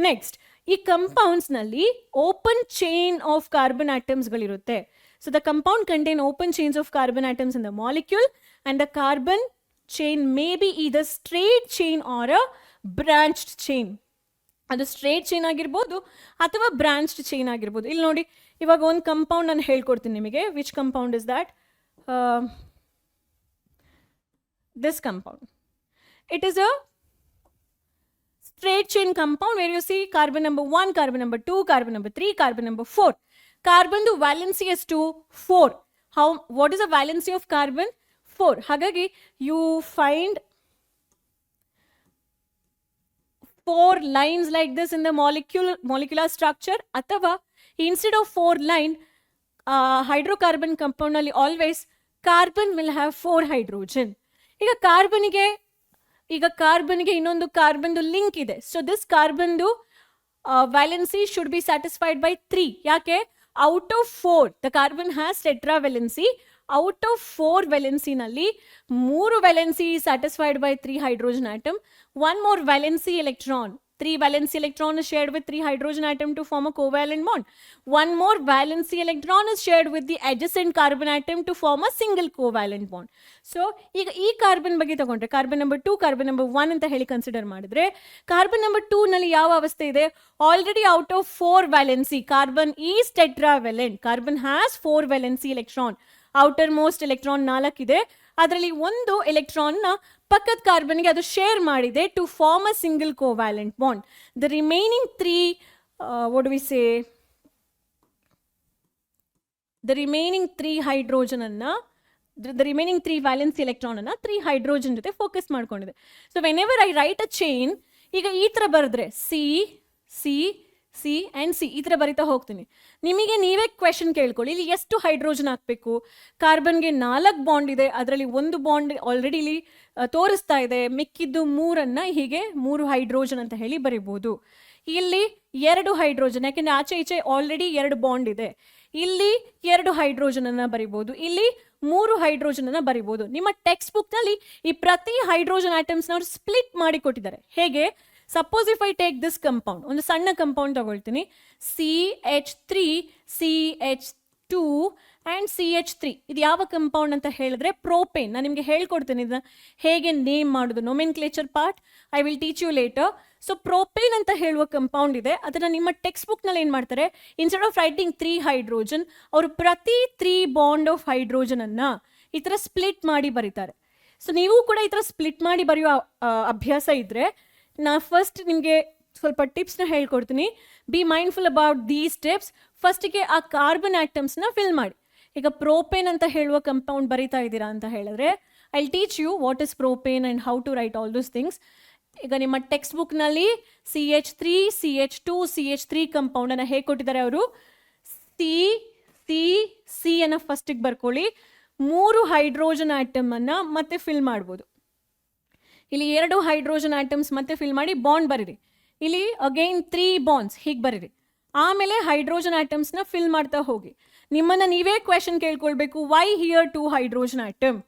ನೆಕ್ಸ್ಟ್, ಈ ಕಂಪೌಂಡ್ಸ್ ನಲ್ಲಿ open chain of carbon atoms ಗಳಿರುತ್ತೆ. So the compound contain open chains of carbon atoms in the molecule and the carbon chain may be either straight chain or a branched chain. ಅದು straight chain ಆಗಿರ್ಬೋದು ಅಥವಾ branched chain ಆಗಿರ್ಬೋದು. ಇಲ್ಲಿ ನೋಡಿ, ಇವಾಗ ಒಂದು compound ನಾನು ಹೇಳ್ಕೊಡ್ತೀನಿ ನಿಮಗೆ. Which compound is that? This compound. It is a straight chain compound where you see carbon number 1, carbon number 2, carbon number 3, carbon number 4. Carbon the valency is 2, 4. What is the valency of carbon? 4. ಹಾಗಾಗಿ you find 4 lines like this in the molecular structure. ಅಥವಾ instead of 4 line, hydrocarbon compound ನಲ್ಲಿ always carbon will have 4 hydrogen. ಈಗ ಕಾರ್ಬನ್ಗೆ ಇನ್ನೊಂದು ಕಾರ್ಬನ್ದು link ಇದೆ. So this ಕಾರ್ಬನ್ದು valency should be satisfied by 3. ಯಾಕೆ? Out of 4 the carbon has tetravalency. Out of 4 ವ್ಯಾಲೆನ್ಸಿನಲ್ಲಿ 3 valency satisfied by 3 hydrogen atom. One more valency electron. 3 valency electron is shared with 3 hydrogen atom to form a covalent bond. One more valency electron is shared with the adjacent carbon atom to form a single covalent bond. So ಈಗ ಈ carbon ಬಗ್ಗೆ ತಗೊಂಡ್ರೆ carbon number 2, carbon number 1 ಅಂತ ಹೇಳಿ consider ಮಾಡಿದ್ರೆ, carbon number 2 ನಲ್ಲಿ ಯಾವ ಅವಸ್ಥೆ ಇದೆ? Already out of 4 valency carbon is tetravalent. Carbon has 4 valency electron. Outer most electron 4 ಇದೆ. ಅದರಲ್ಲಿ ಒಂದು ಎಲೆಕ್ಟ್ರಾನ್ ನ ಪಕ್ಕದ ಕಾರ್ಬನ್ಗೆ ಅದು ಶೇರ್ ಮಾಡಿದೆ to form a single covalent bond. The remaining 3 what do we say, the remaining 3 hydrogen ಅನ್ನ, the remaining 3 valence electron ಅನ್ನ 3 hydrogen ಜೊತೆ ಫೋಕಸ್ ಮಾಡ್ಕೊಂಡಿದೆ. So whenever I write a chain, ಈಗ ಈ ತರ ಬರೆದ್ರೆ ಸಿ ಆ್ಯಂಡ್ ಸಿ ಈ ಥರ ಬರಿತಾ ಹೋಗ್ತೀನಿ. ನಿಮಗೆ ನೀವೇ ಕ್ವೆಶನ್ ಕೇಳ್ಕೊಳ್ಳಿ, ಇಲ್ಲಿ ಎಷ್ಟು ಹೈಡ್ರೋಜನ್ ಹಾಕಬೇಕು? ಕಾರ್ಬನ್ಗೆ 4 ಬಾಂಡ್ ಇದೆ, ಅದರಲ್ಲಿ 1 ಬಾಂಡ್ ಆಲ್ರೆಡಿ ಇಲ್ಲಿ ತೋರಿಸ್ತಾ ಇದೆ, ಮಿಕ್ಕಿದ್ದು 3 ಹೀಗೆ 3 ಹೈಡ್ರೋಜನ್ ಅಂತ ಹೇಳಿ ಬರಿಬೋದು. ಇಲ್ಲಿ 2 ಹೈಡ್ರೋಜನ್, ಯಾಕೆಂದರೆ ಆಚೆ ಈಚೆ ಆಲ್ರೆಡಿ 2 ಬಾಂಡ್ ಇದೆ. ಇಲ್ಲಿ 2 ಹೈಡ್ರೋಜನ್ ಅನ್ನ ಬರಿಬೋದು, ಇಲ್ಲಿ 3 ಹೈಡ್ರೋಜನ್ ಅನ್ನ ಬರಿಬೋದು. ನಿಮ್ಮ ಟೆಕ್ಸ್ಟ್ ಬುಕ್ ನಲ್ಲಿ ಈ ಪ್ರತಿ ಹೈಡ್ರೋಜನ್ ಆಟಮ್ಸ್ ಅವರು ಸ್ಪ್ಲಿಟ್ ಮಾಡಿ ಕೊಟ್ಟಿದ್ದಾರೆ. ಹೇಗೆ? Suppose if I take this compound, ಒಂದು ಸಣ್ಣ ಕಂಪೌಂಡ್ ತಗೊಳ್ತೀನಿ, CH3CH2 CH2 ಆ್ಯಂಡ್ CH3. ಇದು ಯಾವ ಕಂಪೌಂಡ್ ಅಂತ ಹೇಳಿದ್ರೆ ಪ್ರೋಪೇನ್. ನಾನು ನಿಮಗೆ ಹೇಳ್ಕೊಡ್ತೇನೆ ಇದನ್ನ ಹೇಗೆ ನೇಮ್ ಮಾಡೋದು, nomenclature part I will teach you later. So propane ಅಂತ ಹೇಳುವ ಕಂಪೌಂಡ್ ಇದೆ, ಅದನ್ನು ನಿಮ್ಮ ಟೆಕ್ಸ್ಟ್ ಬುಕ್ನಲ್ಲಿ ಏನು ಮಾಡ್ತಾರೆ, ಇನ್ಸ್ಟೆಡ್ ಆಫ್ ರೈಟಿಂಗ್ 3 ಹೈಡ್ರೋಜನ್ ಅವರು ಪ್ರತಿ 3 ಬಾಂಡ್ ಆಫ್ ಹೈಡ್ರೋಜನನ್ನು ಈ ಥರ ಸ್ಪ್ಲಿಟ್ ಮಾಡಿ ಬರೀತಾರೆ. ಸೊ ನೀವು ಕೂಡ ಈ ಥರ ಸ್ಪ್ಲಿಟ್ ಮಾಡಿ ಬರೆಯುವ ಅಭ್ಯಾಸ ಇದ್ದರೆ ನಾ ಫಸ್ಟ್ ನಿಮಗೆ ಸ್ವಲ್ಪ ಟಿಪ್ಸ್ನ ಹೇಳ್ಕೊಡ್ತೀನಿ. B mindful about these tips. ಫಸ್ಟಿಗೆ ಆ ಕಾರ್ಬನ್ ಆಟಮ್ಸ್ನ ಫಿಲ್ ಮಾಡಿ. ಈಗ ಪ್ರೋಪೇನ್ ಅಂತ ಹೇಳುವ ಕಂಪೌಂಡ್ ಬರೀತಾ ಇದ್ದೀರಾ ಅಂತ ಹೇಳಿದ್ರೆ I will teach you what is propane and how to write all those things. ಈಗ ನಿಮ್ಮ ಟೆಕ್ಸ್ಟ್ ಬುಕ್ನಲ್ಲಿ CH3, CH2, CH3 ಕಂಪೌಂಡನ್ನು ಹೇಗೆ ಕೊಟ್ಟಿದ್ದಾರೆ ಅವರು, ಸಿ ಅನ್ನು ಫಸ್ಟಿಗೆ ಬರ್ಕೊಳ್ಳಿ. 3 ಹೈಡ್ರೋಜನ್ ಆಟಮನ್ನು ಮತ್ತೆ ಫಿಲ್ ಮಾಡ್ಬೋದು. ಇಲ್ಲಿ 2 ಹೈಡ್ರೋಜನ್ ಆಟಮ್ಸ್ ಮತ್ತೆ ಫಿಲ್ ಮಾಡಿ ಬಾಂಡ್ ಬರೀರಿ. ಇಲ್ಲಿ ಅಗೈನ್ 3 ಬಾಂಡ್ಸ್ ಹೀಗೆ ಬರೀರಿ. ಆಮೇಲೆ ಹೈಡ್ರೋಜನ್ ಆಟಮ್ಸ್ನ ಫಿಲ್ ಮಾಡ್ತಾ ಹೋಗಿ. ನಿಮ್ಮನ್ನು ನೀವೇ ಕ್ವೆಶನ್ ಕೇಳ್ಕೊಳ್ಬೇಕು, why here 2 hydrogen atom?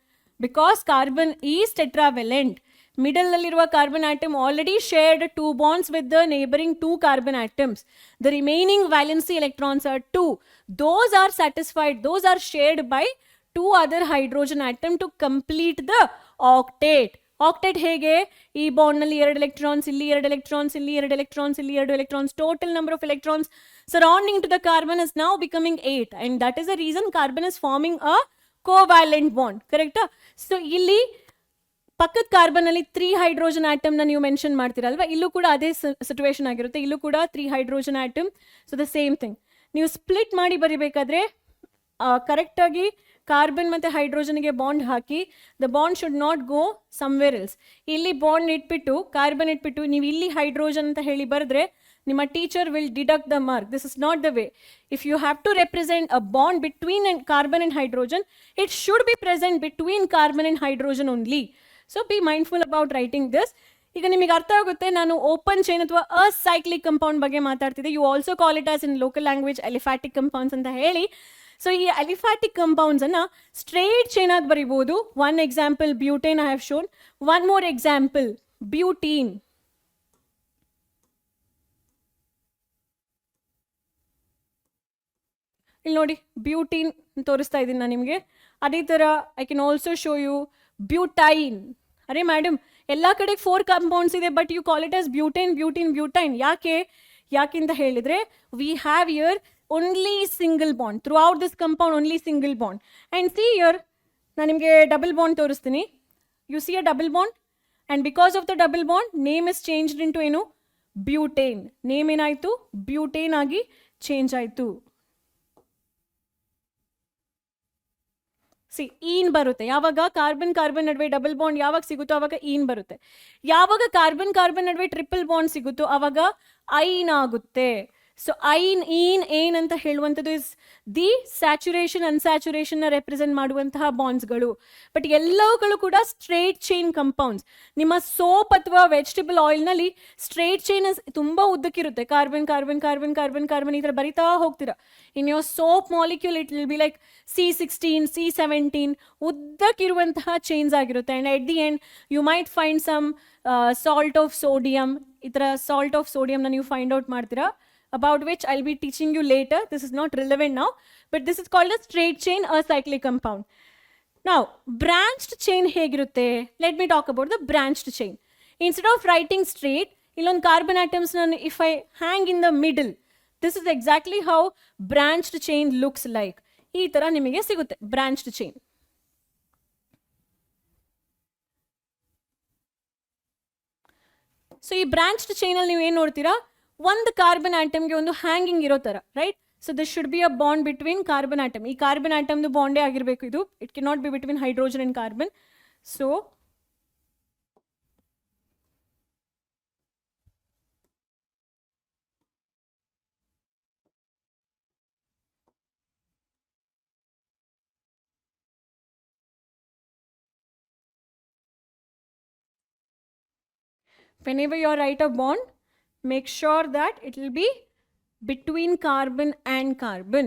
Because carbon is tetravalent. ಮಿಡಲ್ನಲ್ಲಿರುವ carbon atom already shared 2 bonds with the neighbouring 2 carbon atoms. The remaining valency electrons are 2. Those are satisfied. Those are shared by 2 other hydrogen atom to complete the octet. Octet ಹೇಗೆ, ಈ ಬಾಂಡ್ನಲ್ಲಿ 2 electrons, ಇಲ್ಲಿ 2 electrons, ಇಲ್ಲಿ 2 electrons, ಇಲ್ಲಿ 2 electrons, total number of electrons surrounding to the carbon is now becoming 8, and that is the reason carbon is forming a covalent bond. ಕರೆಕ್ಟಾ? So ಇಲ್ಲಿ ಪಕ್ಕದ carbon ಅಲ್ಲಿ 3 hydrogen ಆಟಮ್ನ ನೀವು ಮೆನ್ಷನ್ ಮಾಡ್ತೀರಲ್ವಾ, ಇಲ್ಲೂ ಕೂಡ ಅದೇ ಸಿಚುವೇಶನ್ ಆಗಿರುತ್ತೆ. ಇಲ್ಲೂ ಕೂಡ 3 hydrogen atom. So the same thing ನೀವು ಸ್ಪ್ಲಿಟ್ ಮಾಡಿ ಬರಿಬೇಕಾದ್ರೆ ಕರೆಕ್ಟಾಗಿ ಕಾರ್ಬನ್ ಮತ್ತು ಹೈಡ್ರೋಜನ್ಗೆ ಬಾಂಡ್ ಹಾಕಿ. The bond should not go somewhere else. ಇಲ್ಲಿ ಬಾಂಡ್ ಇಟ್ಬಿಟ್ಟು ಕಾರ್ಬನ್ ಇಟ್ಬಿಟ್ಟು ನೀವು ಇಲ್ಲಿ ಹೈಡ್ರೋಜನ್ ಅಂತ ಹೇಳಿ ಬರೆದ್ರೆ ನಿಮ್ಮ teacher will deduct the mark. This is not the way. If you have to represent a bond between carbon and hydrogen, it should be present between carbon and hydrogen only. So B mindful about writing this. ಈಗ ನಿಮಗೆ ಅರ್ಥ ಆಗುತ್ತೆ, ನಾನು open chain ಅಥವಾ acyclic compound ಬಗ್ಗೆ ಮಾತಾಡ್ತಿದ್ದೆ. You also call it as in local language aliphatic compounds ಅಂತ ಹೇಳಿ. ಸೊ ಈ ಅಲಿಫ್ಯಾಟಿಕ್ ಕಂಪೌಂಡ್ಸನ್ನು ಸ್ಟ್ರೇಟ್ ಚೈನ್ ಆಗಿ ಬರಿಬೋದು. One example butane I have shown. One more example butene. ಇಲ್ಲಿ ನೋಡಿ ಬ್ಯೂಟೀನ್ ತೋರಿಸ್ತಾ ಇದ್ದೀನಿ ನಾನು ನಿಮಗೆ. ಅದೇ ಥರ I can also show you butyne. ಅರೆ ಮೇಡಮ್, ಎಲ್ಲ ಕಡೆ 4 ಕಂಪೌಂಡ್ಸ್ ಇದೆ, but you call it as butane, butene, butyne. ಯಾಕೆಂತ ಹೇಳಿದರೆ we have here only single bond throughout this compound, only single bond. And see here ನಾನು ನಿಮಗೆ double bond ತೋರಿಸ್ತೀನಿ. You see a double bond, and because of the double bond name is changed into ಏನು, butane. Name ಏನಾಯಿತು, butane ಆಗಿ change ಆಯಿತು. C ಈನ್ ಬರುತ್ತೆ ಯಾವಾಗ carbon carbon ನಡುವೆ ಡಬಲ್ ಬಾಂಡ್ ಯಾವಾಗ ಸಿಗುತ್ತೋ ಅವಾಗ ಈನ್ ಬರುತ್ತೆ. ಯಾವಾಗ ಕಾರ್ಬನ್ ಕಾರ್ಬನ್ ನಡುವೆ ಟ್ರಿಪಲ್ ಬಾಂಡ್ ಸಿಗುತ್ತೋ ಅವಾಗ ಐನ್ ಆಗುತ್ತೆ. ಸೊ ಐನ್, ಈನ್, ಏನ್ ಅಂತ ಹೇಳುವಂಥದ್ದು ಇಸ್ ದಿ ಸ್ಯಾಚುರೇಷನ್ ಅನ್ಸ್ಯಾಚುರೇಷನ್ನ ರೆಪ್ರೆಸೆಂಟ್ ಮಾಡುವಂತಹ ಬಾಂಡ್ಸ್ಗಳು. ಬಟ್ ಎಲ್ಲವುಗಳು ಕೂಡ ಸ್ಟ್ರೇಟ್ ಚೈನ್ ಕಂಪೌಂಡ್ಸ್. ನಿಮ್ಮ ಸೋಪ್ ಅಥವಾ ವೆಜಿಟೇಬಲ್ ಆಯಿಲ್ನಲ್ಲಿ ಸ್ಟ್ರೇಟ್ ಚೈನ್ ತುಂಬ ಉದ್ದಕ್ಕಿರುತ್ತೆ. Carbon carbon carbon carbon carbon ಈ ಥರ ಬರಿತಾ ಹೋಗ್ತೀರಾ. In your soap molecule it will be like C16, C17 ಉದ್ದಕ್ಕಿರುವಂತಹ ಚೈನ್ಸ್ ಆಗಿರುತ್ತೆ. And at the end you might find some salt of sodium. ಈ ಥರ ಸಾಲ್ಟ್ ಆಫ್ ಸೋಡಿಯಂನ ನೀವು ಫೈಂಡ್ ಔಟ್ ಮಾಡ್ತೀರಾ, about which I'll be teaching you later. This is not relevant now, but this is called a straight chain acyclic compound. Now, branched chain hegirutte. Let me talk about the branched chain. Instead of writing straight, illon carbon atoms if I hang in the middle, this is exactly how branched chain looks like. Ee tara nimage sigutte branched chain. So ee branched chain alli ನೀವು ಏನು ನೋಡ್ತೀರಾ, ಒಂದು carbon ಆಟಮ್ಗೆ ಒಂದು hanging ಇರೋ ಥರ, right? So this should be a bond between carbon atom. ಈ carbon ಆಟಮ್ದು ಬಾಂಡೇ ಆಗಿರಬೇಕು ಇದು. It can not be between hydrogen and carbon. So whenever you write a bond, make sure that it will be between carbon and carbon.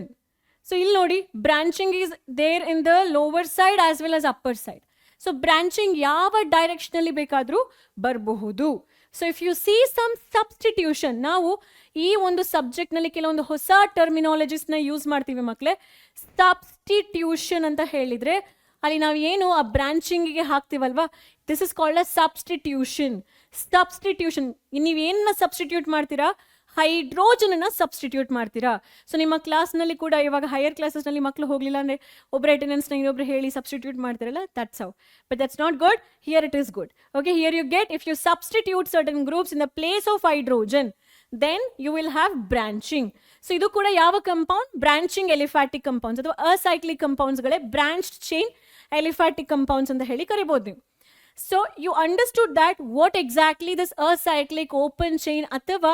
So ಇಲ್ಲಿ ನೋಡಿ, branching is there in the lower side as well as upper side. So branching ಯಾವ ಡೈರೆಕ್ಷನಲ್ಲಿ ಬೇಕಾದರೂ ಬರಬಹುದು. So if you see some substitution, ನಾವು ಈ ಒಂದು ಸಬ್ಜೆಕ್ಟ್ನಲ್ಲಿ ಕೆಲವೊಂದು ಹೊಸ ಟರ್ಮಿನಾಲಜೀಸ್ನ ಯೂಸ್ ಮಾಡ್ತೀವಿ ಮಕ್ಕಳೇ. ಸಬ್ಸ್ಟಿಟ್ಯೂಷನ್ ಅಂತ ಹೇಳಿದರೆ ಅಲ್ಲಿ ನಾವು ಏನು ಆ ಬ್ರಾಂಚಿಂಗಿಗೆ ಹಾಕ್ತೀವಲ್ವಾ, this is called a substitution. Substitution ನೀವೇನನ್ನ ಸಬ್ಸ್ಟಿಟ್ಯೂಟ್ ಮಾಡ್ತೀರಾ? ಹೈಡ್ರೋಜನನ್ನ ಸಬ್ಸ್ಟಿಟ್ಯೂಟ್ ಮಾಡ್ತೀರಾ. ಸೊ ನಿಮ್ಮ ಕ್ಲಾಸ್ನಲ್ಲಿ ಕೂಡ ಇವಾಗ ಹೈಯರ್ ಕ್ಲಾಸಸ್ನಲ್ಲಿ ಮಕ್ಕಳು ಹೋಗಲಿಲ್ಲ ಅಂದರೆ ಒಬ್ಬರ ಅಟೆಂಡೆನ್ಸ್ನ ಇನ್ನೊಬ್ರು ಹೇಳಿ ಸಬ್ಸ್ಟಿಟ್ಯೂಟ್ ಮಾಡ್ತಾರಲ್ಲ, that's how. But that's not good. Here it is good. Okay, here you get if you substitute certain groups in the place of hydrogen, then you will have branching. So ಇದು ಕೂಡ ಯಾವ compound? Branching aliphatic compounds ಅಥವಾ acyclic ಕಂಪೌಂಡ್ಸ್ಗಳೇ branched chain aliphatic compounds ಅಂತ ಹೇಳಿ ಕರಿಬಹುದು ನೀವು. So you understood that what exactly this acyclic open chain ಅಥವಾ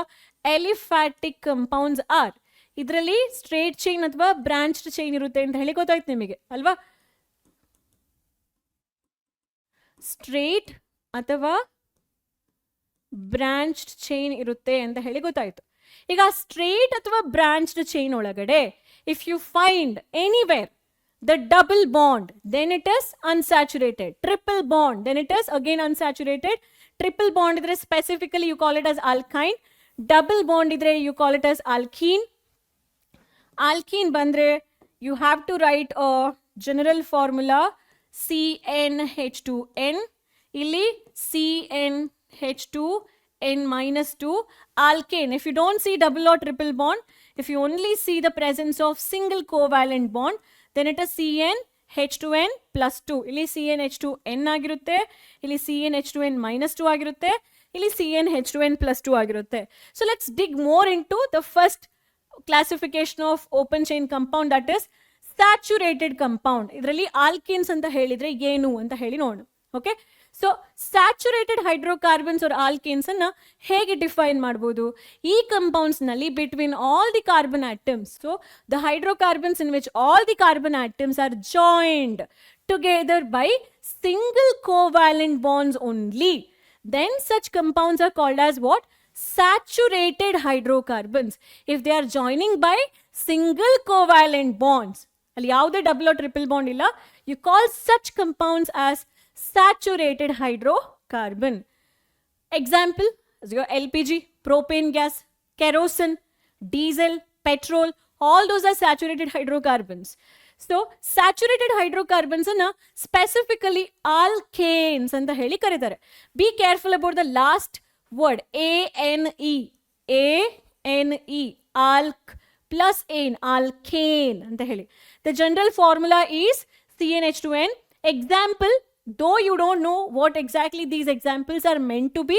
ಎಲಿಫ್ಯಾಟಿಕ್ ಕಂಪೌಂಡ್ಸ್ ಆರ್. ಇದರಲ್ಲಿ ಸ್ಟ್ರೇಟ್ ಚೈನ್ ಅಥವಾ ಬ್ರಾಂಚ್ಡ್ ಚೈನ್ ಇರುತ್ತೆ ಅಂತ ಹೇಳಿ ಗೊತ್ತಾಯ್ತು ನಿಮಗೆ ಅಲ್ವಾ? ಸ್ಟ್ರೇಟ್ ಅಥವಾ ಬ್ರಾಂಚ್ಡ್ ಚೈನ್ ಇರುತ್ತೆ ಅಂತ ಹೇಳಿ ಗೊತ್ತಾಯ್ತು. ಈಗ ಸ್ಟ್ರೇಟ್ ಅಥವಾ ಬ್ರಾಂಚ್ಡ್ ಚೈನ್ ಒಳಗಡೆ if you find anywhere the double bond, then it is unsaturated. Triple bond, then it is again unsaturated. Triple bond idre specifically you call it as alkyne. Double bond idre you call it as alkene. Alkene bandre you have to write a general formula CnH2n. Illi CnH2n minus 2. Alkane, if you don't see double or triple bond, if you only see the presence of single covalent bond, then it is CnH2n plus 2. ಇಲ್ಲಿ CnH2n ಆಗಿರುತ್ತೆ, ಇಲ್ಲಿ CnH2n minus 2 ಆಗಿರುತ್ತೆ, ಇಲ್ಲಿ CnH2n plus 2 ಆಗಿರುತ್ತೆ. So let's dig more into the first classification of open chain compound, that is saturated compound. ಇದರಲ್ಲಿ alkenes ಅಂತ ಹೇಳಿದ್ರೆ ಏನು ಅಂತ ಹೇಳಿ ನೋಡೋಣ. Okay, so saturated hydrocarbons are alkanes ಅನ್ನ ಹೇಗೆ ಡಿಫೈನ್ ಮಾಡ್ಬೋದು? ಈ ಕಂಪೌಂಡ್ಸ್ ನಲ್ಲಿ between all the carbon atoms, so the hydrocarbons in which all the carbon atoms are joined together by single covalent bonds only, then such compounds are called as what? Saturated hydrocarbons. If they are joining by single covalent bonds, ಅಲ್ಲಿ ಯಾವುದೇ double or triple bond ಇಲ್ಲ, you call such compounds as saturated hydrocarbon. Example is your LPG, propane gas, kerosene, diesel, petrol, all those are saturated hydrocarbons. So saturated hydrocarbons anna specifically alkanes anta heli karitare. Be careful about the last word ane, alk plus ane, alkane anta heli. The general formula is CnH2n. Example, though you don't know what exactly these examples are meant to be,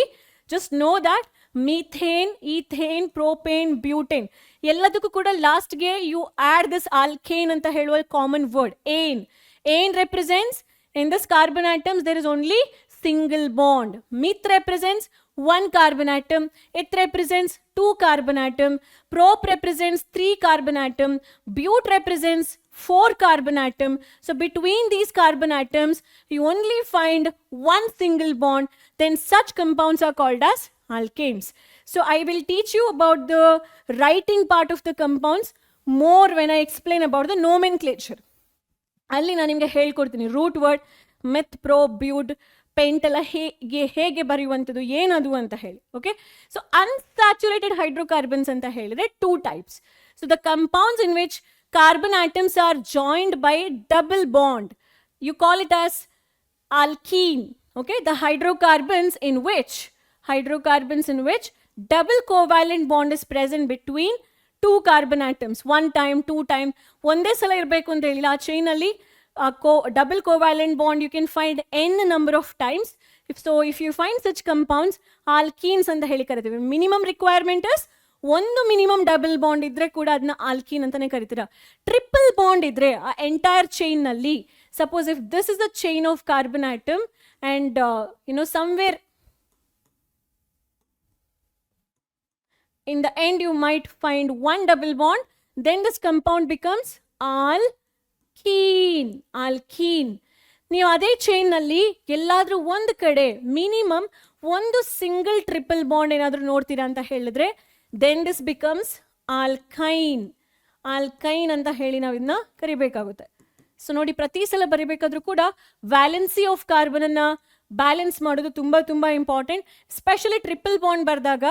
just know that methane, ethane, propane, butane, ಎಲ್ಲದಕ್ಕೂ ಕೂಡ ಲಾಸ್ಟ್ಗೆ you add this alkane ಅಂತ ಹೇಳುವ common word ane. Ane represents in this carbon atoms there is only single bond. Meth represents one carbon atom, it represents 2 carbon atom, prop represents 3 carbon atom, but represents 4 carbon atom. So between these carbon atoms you only find one single bond, then such compounds are called as alkanes. So I will teach you about the writing part of the compounds more when I explain about the nomenclature. ಅಲ್ಲಿ ನಾನು ನಿಮಗೆ ಹೇಳ್ಕೊಡ್ತೀನಿ root word ಮೆತ್, pro, ಬ್ಯೂಡ್, ಪೆಂಟ್ ಎಲ್ಲ ಹೇಗೆ ಬರೆಯುವಂಥದ್ದು ಏನದು ಅಂತ ಹೇಳಿ. Okay, so unsaturated hydrocarbons ಅಂತ ಹೇಳಿದ್ರೆ 2 types. So the compounds in which carbon atoms are joined by double bond, you call it as alkene. Okay, the hydrocarbons in which double covalent bond is present between 2 carbon atoms, 1 time, 2 time, ಒಂದೇ ಸಲ ಇರಬೇಕು ಅಂತ ಹೇಳಿಲ್ಲ. ಆ chain ಅಲ್ಲಿ double covalent bond you can find n number of times. If you find such compounds, alkenes ಅಂತ ಹೇಳಿ ಕರಿತೀವಿ. Minimum requirement is ಒಂದು ಮಿನಿಮಮ್ ಡಬಲ್ ಬಾಂಡ್ ಇದ್ರೆ ಕೂಡ ಅದನ್ನ ಆಲ್ಕೀನ್ ಅಂತಾನೆ ಕರಿತೀರಾ. ಟ್ರಿಪಲ್ ಬಾಂಡ್ ಇದ್ರೆ ಆ ಎಂಟೈರ್ ಚೈನ್ ನಲ್ಲಿ, suppose if this is the chain of carbon atom and somewhere in the end you might find one double bond, then this compound becomes alkene. ನೀವು ಅದೇ chain ನಲ್ಲಿ ಎಲ್ಲಾದ್ರೂ ಒಂದು ಕಡೆ ಮಿನಿಮಮ್ ಒಂದು ಸಿಂಗಲ್ ಟ್ರಿಪಲ್ ಬಾಂಡ್ ಏನಾದ್ರೂ ನೋಡ್ತೀರಾ ಅಂತ ಹೇಳಿದ್ರೆ then this becomes alkyne ಅಂತ ಹೇಳಿ ನಾವು ಇದನ್ನ ಕರಿಬೇಕಾಗುತ್ತೆ. ಸೊ ನೋಡಿ, ಪ್ರತಿ ಸಲ ಬರಿಬೇಕಾದ್ರೂ ಕೂಡ ವ್ಯಾಲೆನ್ಸಿ ಆಫ್ ಕಾರ್ಬನ್ ಅನ್ನ ಬ್ಯಾಲೆನ್ಸ್ ಮಾಡೋದು ತುಂಬ ಇಂಪಾರ್ಟೆಂಟ್. ಸ್ಪೆಷಲಿ ಟ್ರಿಪಲ್ ಬಾಂಡ್ ಬರೆದಾಗ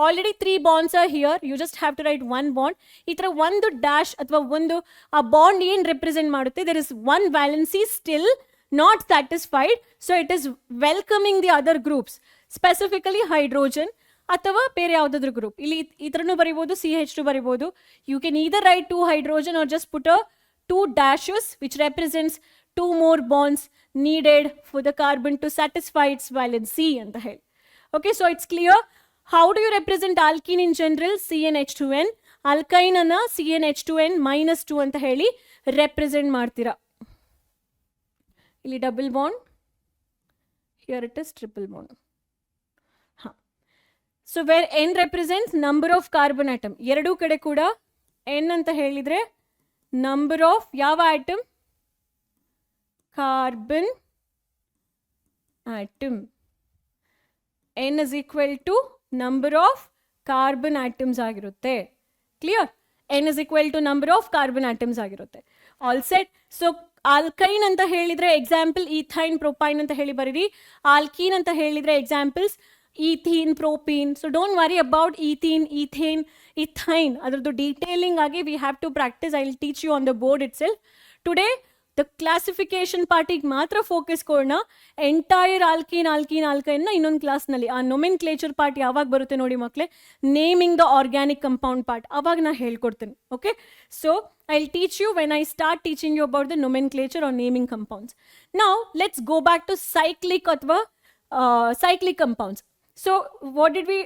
already 3 bonds are here, you just have to write 1 bond. ಈ ಥರ ಒಂದು ಡ್ಯಾಶ್ ಅಥವಾ ಒಂದು ಆ ಬಾಂಡ್ ಏನು ರೆಪ್ರೆಸೆಂಟ್ ಮಾಡುತ್ತೆ, there is 1 valency still not satisfied, so it is welcoming the other groups, specifically hydrogen ಅಥವಾ ಬೇರೆ ಯಾವುದಾದ್ರೂ ಗ್ರೂಪ್. ಇಲ್ಲಿ ಈ ಥರನೂ ಬರಿಬೋದು, CH2 ಬರಿಬೋದು. You can either write 2 hydrogen or just put 2 dashes which represents 2 more bonds needed for the carbon to satisfy its valency ಅಂತ ಹೇಳಿ. Okay, so it's clear. How do you represent alkene in general? CnH2n. alkyne ಅನ್ನ CnH2n -2 ಅಂತ ಹೇಳಿ represent ಮಾಡ್ತೀರಾ. ಇಲ್ಲಿ double bond, here it is triple bond. So where n represents number of carbon atom, ಎರಡೂ ಕಡೆ ಕೂಡ n ಅಂತ ಹೇಳಿದ್ರೆ number of ಯಾವ atom? Carbon atom. n is equal to number of carbon atoms ಆಗಿರುತ್ತೆ. Clear? n is equal to number of carbon atoms ಆಗಿರುತ್ತೆ. All set. So alkyne ಅಂತ ಹೇಳಿದ್ರೆ ಎಕ್ಸಾಂಪಲ್ ಈಥೈನ್ ಪ್ರೊಪೈನ್ ಅಂತ ಹೇಳಿ ಬರೀರಿ. ಆಲ್ಕೀನ್ ಅಂತ ಹೇಳಿದ್ರೆ examples ethene, propene. So don't worry about ethene, ethane, ethine. Adradu detailing agi we have to practice. I will teach you on the board itself. Today the classification part ig matra focus korna. Entire alkene na innon class nalli ಆ nomenclature part ಯಾವಾಗ ಬರುತ್ತೆ ನೋಡಿ ಮಕ್ಕಳೇ, naming the organic compound part ಅವಾಗ ನಾ ಹೇಳ್ಕೊಡ್ತೀನಿ. Okay, so I'll teach you when I start teaching you about the nomenclature or naming compounds. Now let's go back to cyclic ಅಥವಾ cyclic compounds. So what did we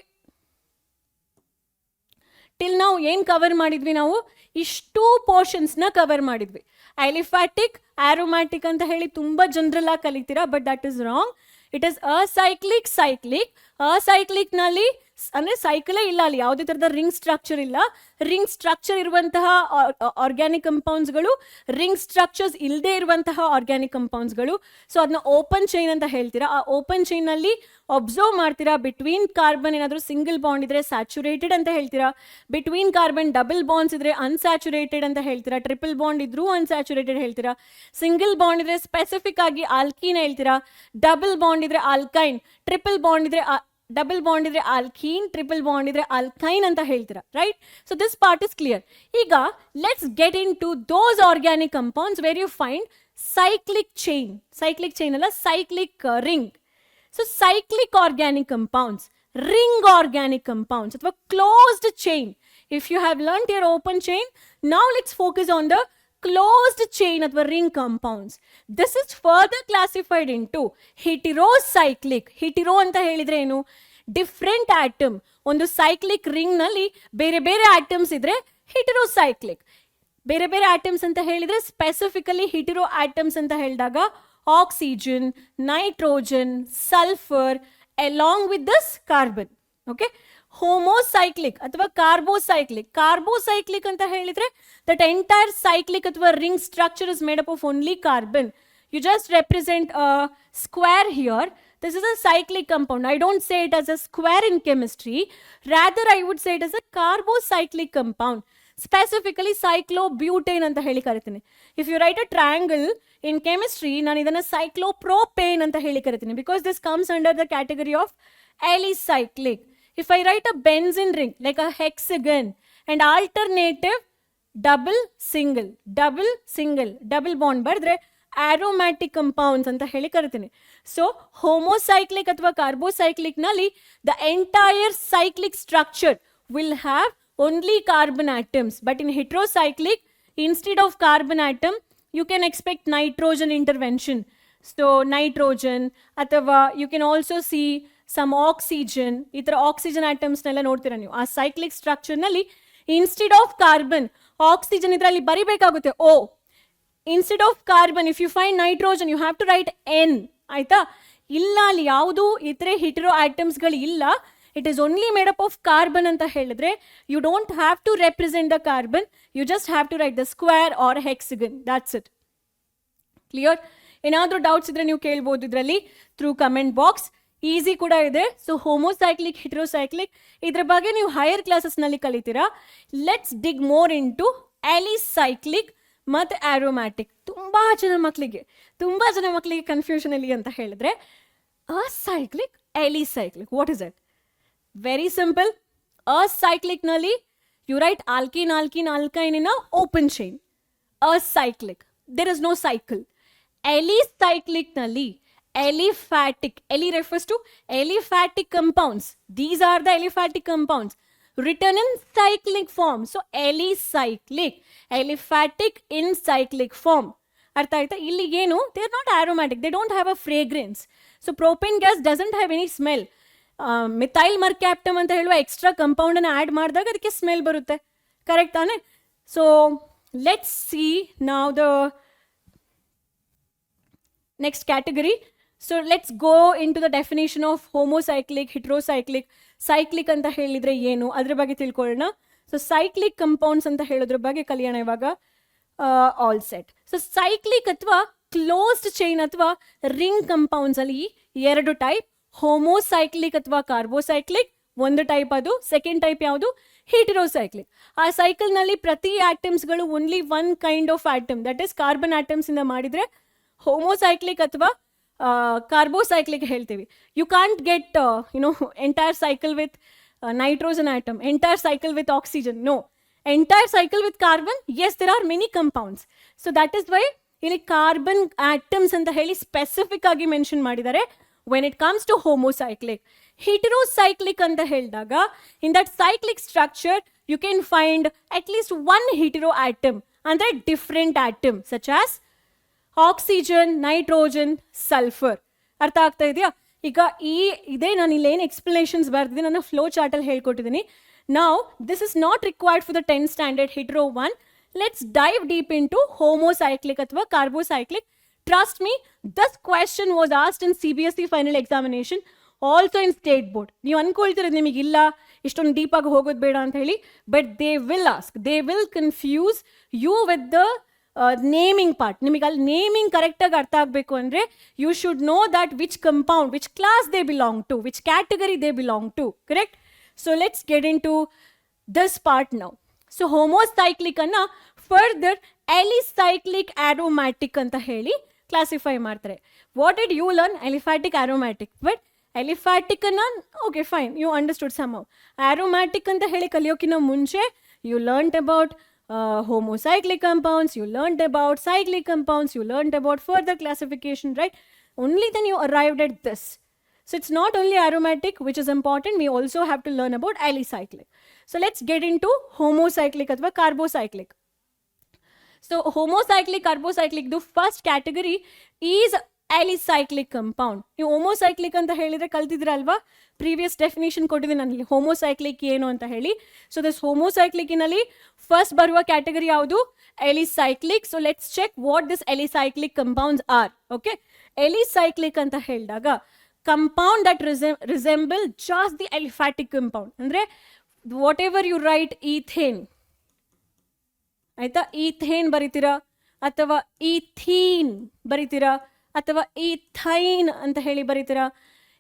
till now ಏನು cover ಮಾಡಿದ್ವಿ ನಾವು? ಇಷ್ಟು ಪೋರ್ಷನ್ಸ್ನ cover ಮಾಡಿದ್ವಿ. ಅಲಿಫ್ಯಾಟಿಕ್, aromatic ಅಂತ ಹೇಳಿ ತುಂಬ general ಆಗಿ ಕಲಿತೀರಾ, but that is wrong. It is acyclic, cyclic. ಅಸೈಕ್ಲಿಕ್ನಲ್ಲಿ ಅಂದರೆ ಸೈಕಲೇ ಇಲ್ಲ, ಅಲ್ಲಿ ಯಾವುದೇ ಥರದ ರಿಂಗ್ ಸ್ಟ್ರಕ್ಚರ್ ಇಲ್ಲ. ರಿಂಗ್ ಸ್ಟ್ರಕ್ಚರ್ ಇರುವಂತಹ ಆರ್ಗ್ಯಾನಿಕ್ ಕಂಪೌಂಡ್ಸ್ಗಳು, ರಿಂಗ್ ಸ್ಟ್ರಕ್ಚರ್ಸ್ ಇಲ್ಲದೆ ಇರುವಂತಹ ಆರ್ಗ್ಯಾನಿಕ್ ಕಂಪೌಂಡ್ಸ್ಗಳು. ಸೊ ಅದನ್ನ ಓಪನ್ ಚೈನ್ ಅಂತ ಹೇಳ್ತೀರಾ. ಆ ಓಪನ್ ಚೈನಲ್ಲಿ ಅಬ್ಸರ್ವ್ ಮಾಡ್ತೀರಾ, ಬಿಟ್ವೀನ್ ಕಾರ್ಬನ್ ಏನಾದರೂ ಸಿಂಗಲ್ ಬಾಂಡ್ ಇದ್ರೆ ಸ್ಯಾಚುರೇಟೆಡ್ ಅಂತ ಹೇಳ್ತೀರಾ, ಬಿಟ್ವೀನ್ ಕಾರ್ಬನ್ ಡಬಲ್ ಬಾಂಡ್ಸ್ ಇದ್ರೆ ಅನ್ಸ್ಯಾಚುರೇಟೆಡ್ ಅಂತ ಹೇಳ್ತೀರಾ, ಟ್ರಿಪಲ್ ಬಾಂಡ್ ಇದ್ರೂ ಅನ್ಸ್ಯಾಚುರೇಟೆಡ್ ಹೇಳ್ತೀರಾ, ಸಿಂಗಲ್ ಬಾಂಡ್ ಇದ್ರೆ ಸ್ಪೆಸಿಫಿಕ್ ಆಗಿ ಆಲ್ಕೀನ್ ಹೇಳ್ತೀರಾ, ಡಬಲ್ ಬಾಂಡ್ ಇದ್ರೆ ಆಲ್ಕೈನ್, ಟ್ರಿಪಲ್ ಬಾಂಡ್ ಇದ್ರೆ ಡಬಲ್ ಬಾಂಡ್ ಇದ್ರೆ ಆಲ್ಕೀನ್, ಟ್ರಿಪಲ್ ಬಾಂಡ್ ಇದ್ರೆ ಆಲ್ಕೈನ್ ಅಂತ ಹೇಳ್ತೀರಾ, right? So this part is clear. ಈಗ let's get into those organic compounds where you find cyclic chain. Cyclic chain ಅಲ್ಲ, cyclic ring. So cyclic organic compounds, ring organic compounds ಅಥವಾ closed chain. If you have learnt your open chain, now let's focus on the closed chain ಅಥವಾ ring compounds. This is further classified into heterocyclic. hetero ಅಂತ ಹೇಳಿದ್ರೆ ಏನು? Different atom. ಒಂದು cyclic ring ನಲ್ಲಿ ಬೇರೆ ಬೇರೆ atoms ಇದ್ರೆ heterocyclic. ಬೇರೆ ಬೇರೆ ಆಟಮ್ಸ್ ಅಂತ ಹೇಳಿದ್ರೆ ಸ್ಪೆಸಿಫಿಕಲಿ ಹಿಟೆರೋ ಆಟಮ್ಸ್ ಅಂತ ಹೇಳಿದಾಗ oxygen, nitrogen, sulphur along with this carbon. Okay, homocyclic ಅಥವಾ ಕಾರ್ಬೋಸೈಕ್ಲಿಕ್. ಕಾರ್ಬೋಸೈಕ್ಲಿಕ್ ಅಂತ ಹೇಳಿದ್ರೆ ದಟ್ ಎಂಟೈರ್ ಸೈಕ್ಲಿಕ್ ಅಥವಾ ring structure is made up of only carbon. You just represent a square here. This is a cyclic compound. I don't say it as a square in chemistry. Rather, I would say it as a carbocyclic compound. Specifically, cyclobutane anta heli karitini. If you write a triangle in chemistry, ನಾನು ಇದನ್ನ cyclopropane ಅಂತ ಹೇಳಿ ಕರಿತೀನಿ, because this comes under the category of alicyclic. If I write a benzene ring like a hexagon and alternative double single double bond ಬರೆದ್ರೆ aromatic compounds ಅಂತ ಹೇಳಿ ಕರಿತೀನಿ. So ಹೋಮೋಸೈಕ್ಲಿಕ್ ಅಥವಾ ಕಾರ್ಬೋಸೈಕ್ಲಿಕ್ ನಲ್ಲಿ the entire cyclic structure will have only carbon atoms, but in heterocyclic, instead of carbon atom, you can expect nitrogen intervention. So nitrogen athava you can also see some oxygen. Itra oxygen atoms nella nodtira ನೀವು. ಆ cyclic structure ನಲ್ಲಿ instead of carbon oxygen idralli ಬರಿಬೇಕಾಗುತ್ತೆ O. Instead of carbon, if you find nitrogen, you have to write N. ಆಯ್ತಾ? ಇಲ್ಲ, ಅಲ್ಲಿ ಯಾವುದು ಇತರೆ ಹಿಟೆರೋ ಆಟಮ್ಸ್ಗಳು ಇಲ್ಲ. It is only made up of carbon ಅಂತ ಹೇಳಿದ್ರೆ you don't have to represent the carbon, you just have to write the square or hexagon. That's it. Clear? ಏನಾದರೂ doubts ಇದ್ರೆ ನೀವು ಕೇಳ್ಬೋದು ಇದರಲ್ಲಿ ಥ್ರೂ ಕಮೆಂಟ್ ಬಾಕ್ಸ್. ಈಸಿ ಕೂಡ ಇದೆ. So ಹೋಮೋಸೈಕ್ಲಿಕ್, ಹಿಟೆರೋಸೈಕ್ಲಿಕ್ ಇದ್ರ ಬಗ್ಗೆ ನೀವು ಹೈಯರ್ ಕ್ಲಾಸಸ್ನಲ್ಲಿ ಕಲಿತೀರಾ. Let's dig more into alicyclic ಮತ್ತು ಆರೋಮ್ಯಾಟಿಕ್. ತುಂಬ ಜನ ಮಕ್ಕಳಿಗೆ ಕನ್ಫ್ಯೂಷನ್ ಅಲ್ಲಿ ಅಂತ ಹೇಳಿದ್ರೆ Acyclic, alicyclic. What is it? Very simple. Acyclic nali, you write alkene, alkene, alkyne in a open chain. Acyclic. There is no cycle. Alicyclic nali, aliphatic. Ali refers to aliphatic compounds. These are the aliphatic compounds written in cyclic form. So alicyclic, aliphatic in cyclic form. ಅರ್ಥ ಆಯ್ತಾ? ಇಲ್ಲಿ ಏನು, they are not aromatic, they don't have a fragrance. So propane gas doesn't have any smell. Methyl mercaptan ಅಂತ ಹೇಳುವ extra ಕಂಪೌಂಡನ್ನು add ಮಾಡಿದಾಗ ಅದಕ್ಕೆ smell ಬರುತ್ತೆ. Correct ತಾನೆ? So let's see now the next category. So let's go into the definition of homocyclic, heterocyclic. Cyclic ಅಂತ ಹೇಳಿದರೆ ಏನು, ಅದ್ರ ಬಗ್ಗೆ ತಿಳ್ಕೊಳ್ಳೋಣ. ಸೊ ಸೈಕ್ಲಿಕ್ ಕಂಪೌಂಡ್ಸ್ ಅಂತ ಹೇಳೋದ್ರ ಬಗ್ಗೆ ಕಲಿಯೋಣ ಇವಾಗ. All set. ಸೊ ಸೈಕ್ಲಿಕ್ ಅಥವಾ ಕ್ಲೋಸ್ಡ್ ಚೈನ್ ಅಥವಾ ರಿಂಗ್ ಕಂಪೌಂಡ್ಸ್ ಅಲ್ಲಿ ಎರಡು ಟೈಪ್. ಹೋಮೋಸೈಕ್ಲಿಕ್ ಅಥವಾ ಕಾರ್ಬೋಸೈಕ್ಲಿಕ್ ಒಂದು ಟೈಪ್, ಅದು. ಸೆಕೆಂಡ್ ಟೈಪ್ ಯಾವುದು? ಹಿಟರೋಸೈಕ್ಲಿಕ್. ಆ ಸೈಕಲ್ ನಲ್ಲಿ ಪ್ರತಿ ಆಟಮ್ಸ್ಗಳು only one kind of atom, that is carbon atoms ಇಂದ ಮಾಡಿದ್ರೆ ಹೋಮೋಸೈಕ್ಲಿಕ್ ಅಥವಾ ಕಾರ್ಬೋಸೈಕ್ಲಿಕ್ ಹೇಳ್ತೀವಿ. You can't get entire cycle with nitrogen atom, entire cycle with oxygen. No. Entire cycle with carbon, yes, there are many compounds. So that is why ಇಲ್ಲಿ carbon atoms ಅಂತ ಹೇಳಿ specific ಆಗಿ mention ಮಾಡಿದ್ದಾರೆ when it comes to homocyclic. Heterocyclic ಅಂತ ಹೇಳಿದಾಗ in that cyclic structure you can find at least one hetero atom ಅಂದ್ರೆ different atom such as oxygen, nitrogen, sulfur. ಅರ್ಥ ಆಗ್ತಾ ಇದೆಯಾ? ಈಗ ಇದೇ ನಾನು ಇಲ್ಲೇನು ಎಕ್ಸ್ಪ್ಲನೇಷನ್ಸ್ ಬರ್ತಿದ್ದೀನಿ, ನನ್ನ flow ಚಾರ್ಟಲ್ಲಿ ಹೇಳ್ಕೊಟ್ಟಿದ್ದೀನಿ. Now, this is not required for the 10th standard hetero one. Let's dive deep into homocyclic ಅಥವಾ carbocyclic. Trust me, this question was asked in CBSE final examination, also in state board. ನೀವು ಅನ್ಕೊಳ್ತಿರೋದು ನಿಮಗಿಲ್ಲ, ಇಷ್ಟೊಂದು ಡೀಪಾಗಿ ಹೋಗೋದು ಬೇಡ ಅಂತ ಹೇಳಿ, but they will ask, they will confuse you with the naming part. ನಿಮಗೆ ಅಲ್ಲಿ ನೇಮಿಂಗ್ ಕರೆಕ್ಟಾಗಿ ಅರ್ಥ ಆಗಬೇಕು ಅಂದರೆ you should know that which compound, which class they belong to, which category they belong to. Correct? So let's get into this part now. So homocyclic ಅನ್ನ further alicyclic aromatic ಅಂತ ಹೇಳಿ classify ಮಾಡ್ತಾರೆ. What did you learn? Aliphatic, aromatic. But aliphatic ಅನ್ನ okay fine, you understood somehow. Aromatic ಅಂತ ಹೇಳಿ ಕಲಿಯೋಕ್ಕಿಂತ ಮುಂಚೆ you learned about homocyclic compounds, you learned about cyclic compounds, you learned about further classification, right? Only then you arrived at this. So it's not only aromatic, which is important, we also have to learn about alicyclic. So let's get into homocyclic ಅಥವಾ carbocyclic. So homocyclic, carbocyclic, the first category is alicyclic compound. ನೀವು homocyclic ಅಂತ ಹೇಳಿದ್ರೆ ಕಲ್ತಿದ್ರಲ್ವಾ, previous definition ಕೊಟ್ಟಿದ್ದೀನಿ ನಾನು homocyclic ಏನು ಅಂತ ಹೇಳಿ. So this homocyclic ನಲ್ಲಿ ಫಸ್ಟ್ ಬರುವ ಕ್ಯಾಟಗರಿ ಯಾವುದು? alicyclic. So let's check what this alicyclic compounds are. Okay, alicyclic ಅಂತ ಹೇಳಿದಾಗ compound that resemble just the aliphatic compound. ಅಂದ್ರೆ whatever you write ethane, ಆಯ್ತಾ, ಈಥೇನ್ ಬರಿತೀರಾ ಅಥವಾ ಈಥೀನ್ ಬರಿತೀರಾ ಅಥವಾ ಈಥೈನ್ ಅಂತ ಹೇಳಿ ಬರಿತೀರಾ.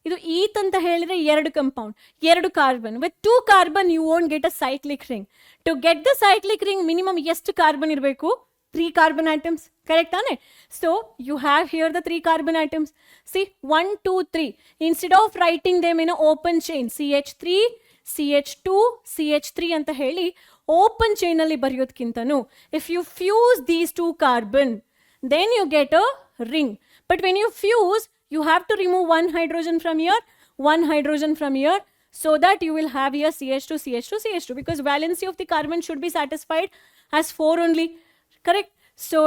ಇದು ಈತ್ ಅಂತ ಹೇಳಿದ್ರೆ ಎರಡು ಕಂಪೌಂಡ್, ಎರಡು carbon. With 2 carbon you won't get a cyclic ring. To get the cyclic ring minimum ಎಷ್ಟು ಕಾರ್ಬನ್ ಇರಬೇಕು? 3 carbon atoms. Correct, ane? So you have here the 3 carbon atoms. See, 1, 2, 3. Instead of writing them in an open chain, CH3, CH2, CH3 anta heli, open chain alli bariyodkintanu, if you fuse these 2 carbon, then you get a ring. But when you fuse, you have to remove 1 hydrogen from here, 1 hydrogen from here, so that you will have here CH2, CH2, CH2, because valency of the carbon should be satisfied as 4 only. Correct? So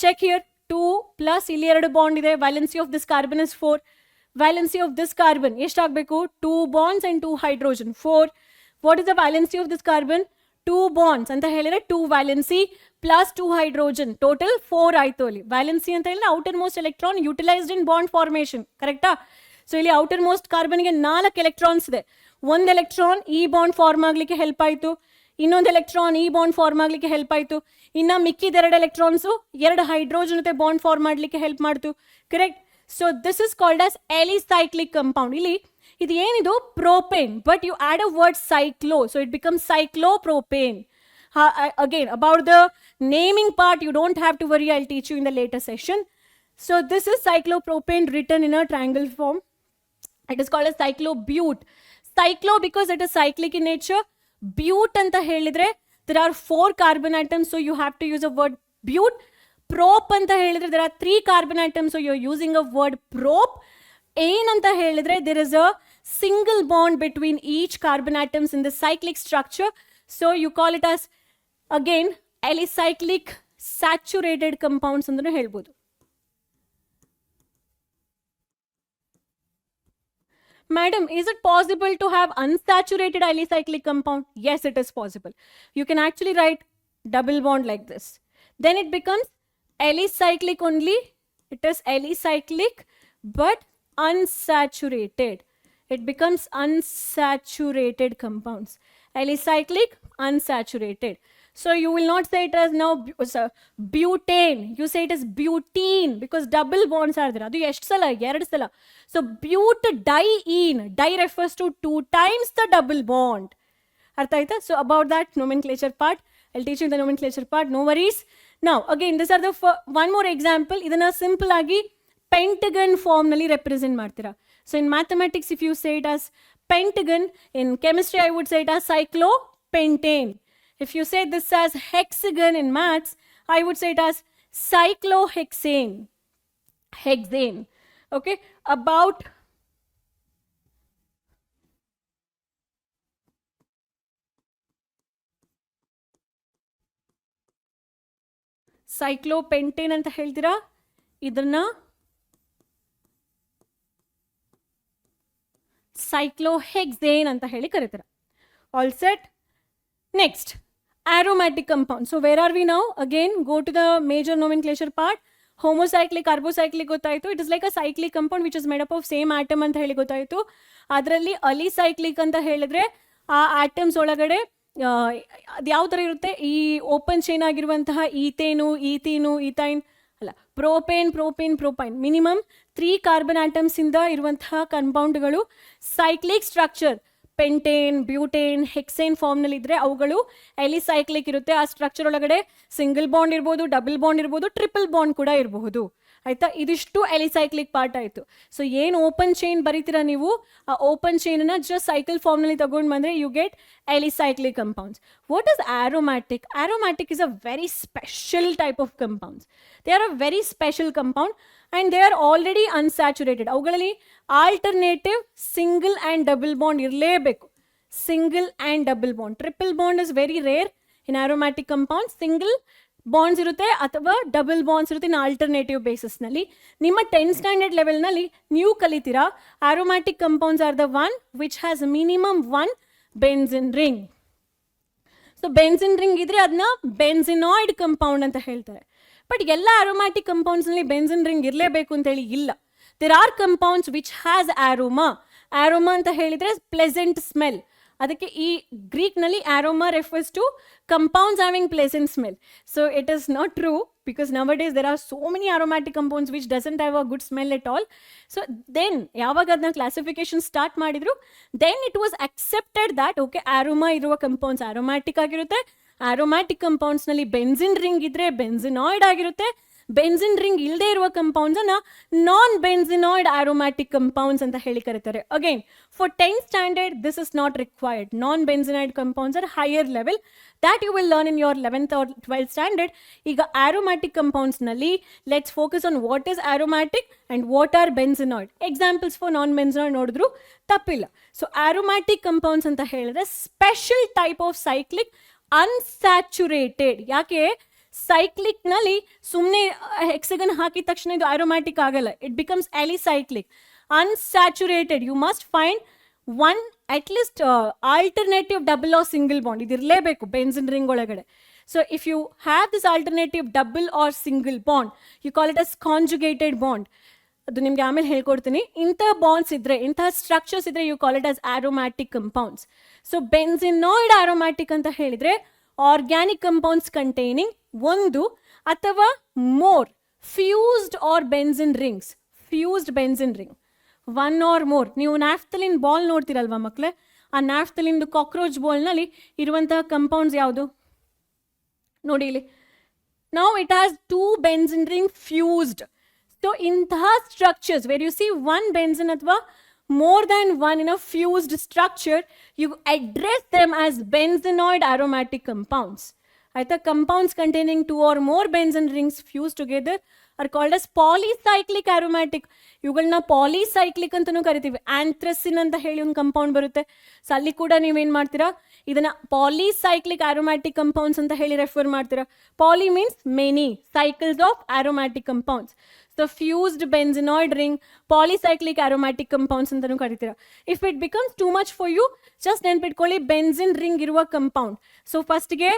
check here, 2 plus ಇಲ್ಲಿ 2 bond ಇದೆ, valency of this carbon is 4. Valency of this carbon ಎಷ್ಟಾಗಬೇಕು? 2 bonds and 2 hydrogen, 4. What is the valency of this carbon? 2 bonds ಅಂತ ಹೇಳಿದ್ರೆ 2 valency plus 2 hydrogen, total 4 ಆಯ್ತು. ಅಲ್ಲಿ valency ಅಂತ ಹೇಳಿದ್ರೆ outer most electron utilized in bond formation. ಕರೆಕ್ಟಾ? So ಇಲ್ಲಿ outer most ಕಾರ್ಬನ್ಗೆ 4 electrons ಇದೆ. 1 electron ಈ ಬಾಂಡ್ ಫಾರ್ಮ್ ಆಗಲಿಕ್ಕೆ ಹೆಲ್ಪ್ ಆಯಿತು, ಇನ್ನೊಂದು ಎಲೆಕ್ಟ್ರಾನ್ ಈ ಬಾಂಡ್ ಫಾರ್ಮ್ ಆಗಲಿಕ್ಕೆ ಹೆಲ್ಪ್ ಆಯಿತು, ಇನ್ನು ಮಿಕ್ಕಿದ 2 ಎಲೆಕ್ಟ್ರಾನ್ಸು 2 ಹೈಡ್ರೋಜನ್ ಜೊತೆ ಬಾಂಡ್ ಫಾರ್ಮ್ ಮಾಡಲಿಕ್ಕೆ ಹೆಲ್ಪ್ ಮಾಡ್ತು. Correct? So this is called as alicyclic compound. ಇಲ್ಲಿ ಇದು ಏನಿದು? Propane, but you add a word cyclo, so it become cyclopropane. Again, about the naming part, you don't have to worry, I'll teach you in the later session. So this is cyclopropane written in a triangle form. It is called as cyclobute. Cyclo because it is cyclic in nature. Bute anta helidre there are 4 carbon atoms, so you have to use a word bute. Prop anta helidre there are 3 carbon atoms, so you're using a word prop. Ane anta helidre there is a single bond between each carbon atoms in the cyclic structure, so you call it as again alicyclic saturated compounds ಅಂತಾನೂ ಹೇಳ್ಬೋದು. Madam, is it possible to have unsaturated alicyclic compound? Yes, it is possible. You can actually write double bond like this. Then it becomes alicyclic only. It is alicyclic but unsaturated. It becomes unsaturated compounds. Alicyclic, unsaturated. So you will not say it as now butane. You say it as butene because double bonds are there. Adu ಎಷ್ಟು ಸಲ? 2 ಸಲ. So butadiene. Di refers to 2 times the double bond. ಅರ್ಥ ಆಯ್ತಾ? So about that nomenclature part, I'll teach you the nomenclature part. No worries. Now again, these are the one more example. ಇದನ್ನ simple ಆಗಿ pentagon form ನಲ್ಲಿ represent ಮಾಡ್ತೀರಾ. So in mathematics, if you say it as pentagon, in chemistry I would say it as cyclopentane. If you say this as hexagon in maths, I would say it as cyclohexane. Hexane. Okay? About cyclopentane ಅಂತ ಹೇಳ್ತೀರಾ. ಇದನ್ನ cyclohexane ಅಂತ ಹೇಳಿ ಕರೀತೀರಾ. All set? Next, aromatic compound. So where are we now? Again, go to the major nomenclature part. Homocyclic, carbocyclic ಗೊತ್ತಾಯಿತು. It is like a cyclic compound which is made up of same atom ಅಂತ ಹೇಳಿ ಗೊತ್ತಾಯಿತು. ಅದರಲ್ಲಿ alicyclic ಅಂತ ಹೇಳಿದ್ರೆ ಆ atoms ಒಳಗಡೆ ಅದು ಯಾವ ಥರ ಇರುತ್ತೆ? ಈ ಓಪನ್ ಚೈನ್ ಆಗಿರುವಂತಹ ಈಥೇನು, ಈಥೀನು, ಈಥೈನ್ ಅಲ್ಲ, propane, propane, propyne, minimum 3 carbon atoms ಇಂದ ಇರುವಂತಹ ಕಂಪೌಂಡ್ಗಳು cyclic structure pentane, butane, hexane ಫಾರ್ಮ್ನಲ್ಲಿ ಇದ್ರೆ ಅವುಗಳು ಎಲಿಸೈಕ್ಲಿಕ್ ಇರುತ್ತೆ. ಆ ಸ್ಟ್ರಕ್ಚರ್ ಒಳಗಡೆ ಸಿಂಗಲ್ ಬಾಂಡ್ ಇರ್ಬೋದು, ಡಬಲ್ ಬಾಂಡ್ ಇರ್ಬೋದು, ಟ್ರಿಪಲ್ ಬಾಂಡ್ ಕೂಡ ಇರಬಹುದು. ಆಯ್ತಾ? ಇದಿಷ್ಟು ಎಲಿಸೈಕ್ಲಿಕ್ ಪಾರ್ಟ್ ಆಯಿತು. ಸೊ ಏನು ಓಪನ್ ಚೈನ್ ಬರೀತೀರಾ ನೀವು, ಆ ಓಪನ್ ಚೈನನ್ನ ಜಸ್ಟ್ ಸೈಕಲ್ ಫಾರ್ಮ್ನಲ್ಲಿ ತಗೊಂಡು ಬಂದರೆ you get alicyclic compounds. What is aromatic? Aromatic is a very special type of compounds. They are a very special compound and they are already unsaturated. ಅವುಗಳಲ್ಲಿ alternative single and double bond ಇರಲೇಬೇಕು. Single and double bond. Triple bond is very rare in aromatic compound. Single bonds ಇರುತ್ತೆ ಅಥವಾ double bonds ಇರುತ್ತೆ ಇನ್ alternative ಬೇಸಿಸ್ನಲ್ಲಿ. ನಿಮ್ಮ 10th standard ಲೆವೆಲ್ನಲ್ಲಿ ನೀವು ಕಲಿತೀರಾ aromatic compounds are the one which has minimum 1 benzene ring. So benzene ring ಇದ್ರೆ ಅದನ್ನ ಬೆನ್ಸಿನಾಯ್ಡ್ compound ಅಂತ ಹೇಳ್ತಾರೆ. ಬಟ್ ಎಲ್ಲ ಆರೋಮ್ಯಾಟಿಕ್ ಕಂಪೌಂಡ್ಸ್ನಲ್ಲಿ ಬೆನ್ಸಿನ್ ರಿಂಗ್ ಇರಲೇಬೇಕು ಅಂತೇಳಿ ಇಲ್ಲ. There are compounds which has aroma. Aroma ಅಂತ ಹೇಳಿದರೆ ಪ್ಲೆಸೆಂಟ್ ಸ್ಮೆಲ್. ಅದಕ್ಕೆ ಈ ಗ್ರೀಕ್ನಲ್ಲಿ aroma refers to compounds having pleasant smell. So it is not true because nowadays there are so many aromatic compounds which doesn't have a good smell at all. So then ಯಾವಾಗ ಅದನ್ನ classification start ಮಾಡಿದ್ರು, then it was accepted that okay aroma ಇರುವ compounds aromatic ಆಗಿರುತ್ತೆ. Aromatic ಕಂಪೌಂಡ್ಸ್ನಲ್ಲಿ benzene ring ಇದ್ರೆ ಬೆನ್ಸಿನಾಯ್ಡ್ ಆಗಿರುತ್ತೆ. Benzene ring ಇಲ್ಲದೆ ಇರುವ ಕಂಪೌಂಡ್ಸ್ ಅನ್ನ ನಾನ್ ಬೆನ್ಸಿನಾಯ್ಡ್ ಆರೋಮ್ಯಾಟಿಕ್ ಕಂಪೌಂಡ್ಸ್ ಅಂತ ಹೇಳಿ ಕರೀತಾರೆ. Again for 10th standard this is not required. Non benzenoid compounds are higher level that you will learn in your 11th or 12th standard. ಈಗ aromatic ಕಂಪೌಂಡ್ಸ್ನಲ್ಲಿ let's focus on what is aromatic and what are benzenoid. Examples for non benzenoid ನೋಡಿದ್ರು ತಪ್ಪಿಲ್ಲ. ಸೊ aromatic compounds ಅಂತ ಹೇಳಿದ್ರೆ special type of cyclic unsaturated. ಯಾಕೆ? ಸೈಕ್ಲಿಕ್ನಲ್ಲಿ ಸುಮ್ಮನೆ ಹೆಕ್ಸಗನ್ ಹಾಕಿದ ತಕ್ಷಣ ಇದು ಆರೋಮ್ಯಾಟಿಕ್ ಆಗಲ್ಲ. It becomes alicyclic. Unsaturated you must find one at least alternative double or single bond ಇದಿರಲೇಬೇಕು ಬೆನ್ಸಿನ್ ರಿಂಗ್ ಒಳಗಡೆ. So if you have this alternative double or single bond you call it as conjugated bond. ಅದು ನಿಮ್ಗೆ ಆಮೇಲೆ ಹೇಳ್ಕೊಡ್ತೀನಿ. ಇಂಥ bonds ಇದ್ರೆ, ಇಂತಹ structures ಇದ್ರೆ you call it as aromatic compounds. So benzenoid aromatic ಅಂತ ಹೇಳಿದ್ರೆ ಆರ್ಗ್ಯಾನಿಕ್ ಕಂಪೌಂಡ್ಸ್ ಕಂಟೈನಿಂಗ್ ಒಂದು ಅಥವಾ more fused or benzene rings. Fused benzene ring, 1 or more. ನೀವು ನ್ಯಾಫ್ತಲಿನ್ ಬಾಲ್ ನೋಡ್ತೀರಲ್ವಾ ಮಕ್ಕಳೇ, ಆ ನ್ಯಾಫ್ತಲಿನ್ದು ಕಾಕ್ರೋಚ್ ಬಾಲ್ನಲ್ಲಿ ಇರುವಂತಹ ಕಂಪೌಂಡ್ಸ್ ಯಾವುದು ನೋಡಿ ಇಲ್ಲಿ. Now it has 2 benzene ring fused. So ಇಂತಹ structures where you see 1 benzene ಅಥವಾ more than one in a fused structure, you address them as benzenoid aromatic compounds. Aitha, compounds containing 2 or more benzene rings fused together are called as polycyclic aromatic. ಇವುಗಳನ್ನ ಪಾಲಿಸೈಕ್ಲಿಕ್ ಅಂತಲೂ ಕರಿತೀವಿ. ಆಂಥ್ರಸಿನ್ ಅಂತ ಹೇಳಿ ಒಂದು compound ಬರುತ್ತೆ. So ಅಲ್ಲಿ ಕೂಡ ನೀವೇನು ಮಾಡ್ತೀರಾ, ಇದನ್ನ ಪಾಲಿಸೈಕ್ಲಿಕ್ ಆರೋಮ್ಯಾಟಿಕ್ ಕಂಪೌಂಡ್ಸ್ ಅಂತ ಹೇಳಿ ರೆಫರ್ ಮಾಡ್ತೀರಾ. Poly means many, cycles of aromatic compounds. So fused benzenoid ring polycyclic aromatic compounds ಅಂತಲೂ ಕರಿತೀರಾ. If it becomes too much for you, just ನೆನ್ಪಿಟ್ಕೊಳ್ಳಿ ಬೆನ್ಸಿನ್ ರಿಂಗ್ ಇರುವ ಕಂಪೌಂಡ್. ಸೊ ಫಸ್ಟ್ಗೆ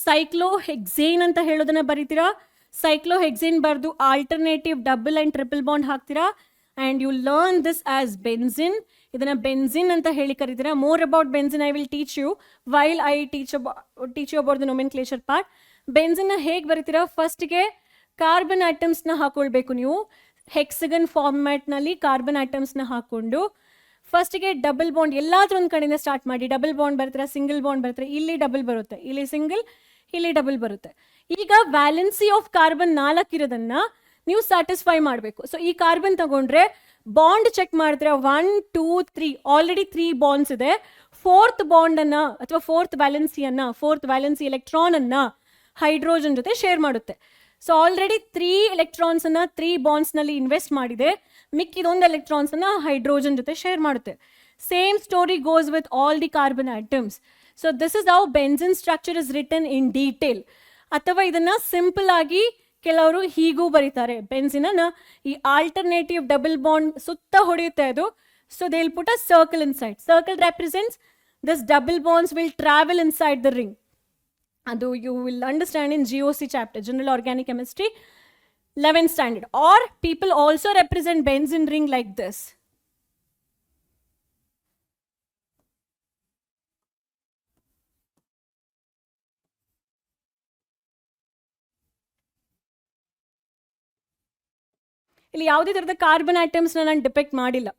ಸೈಕ್ಲೋಹೆಕ್ಸೇನ್ ಅಂತ ಹೇಳೋದನ್ನ ಬರೀತೀರಾ. ಸೈಕ್ಲೋಹೆಕ್ಸೇನ್ ಬರೆದು alternative double and triple bond ಹಾಕ್ತೀರಾ. And you learn this as benzene. ಇದನ್ನ ಬೆನ್ಸಿನ್ ಅಂತ ಹೇಳಿ ಕರಿತೀರಾ. More about benzene I will teach you while I teach you about the nomenclature part. ಬೆನ್ಸಿನ್ನ ಹೇಗೆ ಬರೀತೀರಾ, ಫಸ್ಟ್ಗೆ ಕಾರ್ಬನ್ ಆಟಮ್ಸ್ನ ಹಾಕೊಳ್ಬೇಕು ನೀವು. ಹೆಕ್ಸಗನ್ ಫಾರ್ಮ್ಯಾಟ್ನಲ್ಲಿ ಕಾರ್ಬನ್ ಆಟಮ್ಸ್ನ ಹಾಕ್ಕೊಂಡು ಫಸ್ಟ್ಗೆ ಡಬಲ್ ಬಾಂಡ್ ಎಲ್ಲಾದ್ರೂ ಒಂದು ಕಡೆಯಿಂದ ಸ್ಟಾರ್ಟ್ ಮಾಡಿ. ಡಬಲ್ ಬಾಂಡ್ ಬರ್ತೀರಾ, ಸಿಂಗಲ್ ಬಾಂಡ್ ಬರ್ತೀರಾ, ಇಲ್ಲಿ ಡಬಲ್ ಬರುತ್ತೆ, ಇಲ್ಲಿ ಸಿಂಗಲ್, ಇಲ್ಲಿ ಡಬಲ್ ಬರುತ್ತೆ. ಈಗ ವ್ಯಾಲೆನ್ಸಿ ಆಫ್ ಕಾರ್ಬನ್ 4 ಇರೋದನ್ನ ನೀವು ಸ್ಯಾಟಿಸ್ಫೈ ಮಾಡಬೇಕು. ಸೊ ಈ ಕಾರ್ಬನ್ ತಗೊಂಡ್ರೆ ಬಾಂಡ್ ಚೆಕ್ ಮಾಡ್ತೀರಾ. 1 2 3 ಆಲ್ರೆಡಿ 3 ಬಾಂಡ್ಸ್ ಇದೆ. ಫೋರ್ತ್ ಬಾಂಡ್ ಅನ್ನ ಅಥವಾ ಫೋರ್ತ್ ವ್ಯಾಲೆನ್ಸಿ ಎಲೆಕ್ಟ್ರಾನ್ ಅನ್ನ ಹೈಡ್ರೋಜನ್ ಜೊತೆ ಶೇರ್ ಮಾಡುತ್ತೆ. ಸೊ ಆಲ್ರೆಡಿ 3 ಎಲೆಕ್ಟ್ರಾನ್ಸ್ ಅನ್ನ 3 ಬಾಂಡ್ಸ್ ನಲ್ಲಿ ಇನ್ವೆಸ್ಟ್ ಮಾಡಿದೆ. ಮಿಕ್ಕಿದೊಂದು ಎಲೆಕ್ಟ್ರಾನ್ಸ್ ಅನ್ನ ಹೈಡ್ರೋಜನ್ ಜೊತೆ ಶೇರ್ ಮಾಡುತ್ತೆ. Same story goes with all the carbon atoms. So this is how benzene structure is return in detail. ಅಥವಾ ಇದನ್ನ ಸಿಂಪಲ್ ಆಗಿ ಕೆಲವರು ಹೀಗೂ ಬರೀತಾರೆ. ಬೆನ್ಸಿನನ್ನ ಈ ಆಲ್ಟರ್ನೇಟಿವ್ ಡಬಲ್ ಬಾಂಡ್ ಸುತ್ತ ಹೊಡೆಯುತ್ತೆ ಅದು. So they will put a circle inside. Circle represents this double bonds will travel inside the ring. ಅದು you will understand in GOC chapter, general organic chemistry 11th standard. Or people also represent benzene ring like this. ಇಲ್ಲಿ ಯಾವುದೇ ತರದ carbon atoms ನಾನು depict ಮಾಡಿಲ್ಲ,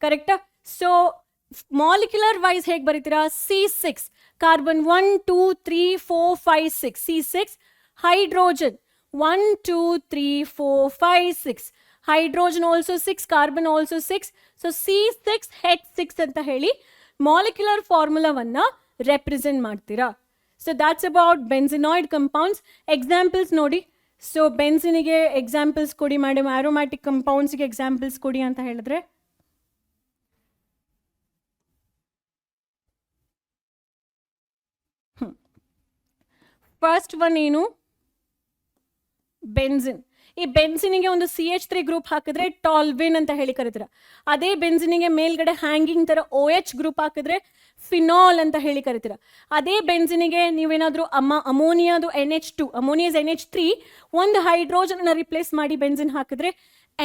ಕರೆಕ್ಟಾ? So molecular wise ಹೇಗೆ ಬರೀತೀರಾ? C6 carbon 1 2 3 4 5 6 C6. Hydrogen 1 2 3 4 5 6. Hydrogen also 6, carbon also 6. So C6H6 ಅಂತ ಹೇಳಿ ಮಾಲಿಕ್ಯುಲರ್ ಫಾರ್ಮುಲಾವನ್ನ ರೆಪ್ರೆಸೆಂಟ್ ಮಾಡ್ತೀರಾ. So that's about benzenoid compounds. Examples ನೋಡಿ. ಸೊ ಬೆನ್ಸಿನಿಗೆ ಎಕ್ಸಾಂಪಲ್ಸ್ ಕೊಡಿ ಮೇಡಮ್, ಆರೋಮ್ಯಾಟಿಕ್ ಕಂಪೌಂಡ್ಸ್ಗೆ ಎಕ್ಸಾಂಪಲ್ಸ್ ಕೊಡಿ ಅಂತ ಹೇಳಿದ್ರೆ ಫಸ್ಟ್ ಒನ್ ಏನು? ಬೆನ್ಸಿನ್. ಈ ಬೆನ್ಸಿನಿಗೆ ಒಂದು CH3 ಗ್ರೂಪ್ ಹಾಕಿದ್ರೆ ಟಾಲ್ವಿನ್ ಅಂತ ಹೇಳಿ ಕರೀತೀರ. ಅದೇ ಬೆನ್ಸಿನಿಗೆ ಮೇಲ್ಗಡೆ ಹ್ಯಾಂಗಿಂಗ್ ತರ OH ಗ್ರೂಪ್ ಹಾಕಿದ್ರೆ ಫಿನಾಲ್ ಅಂತ ಹೇಳಿ ಕರೀತೀರ. ಅದೇ ಬೆನ್ಸಿನಿಗೆ ನೀವೇನಾದ್ರೂ ಅಮೋನಿಯಾದು NH2, ಅಮೋನಿಯಾಸ್ NH3 ಒಂದು ಹೈಡ್ರೋಜನ್ ಅನ್ನ ರಿಪ್ಲೇಸ್ ಮಾಡಿ ಬೆನ್ಸಿನ್ ಹಾಕಿದ್ರೆ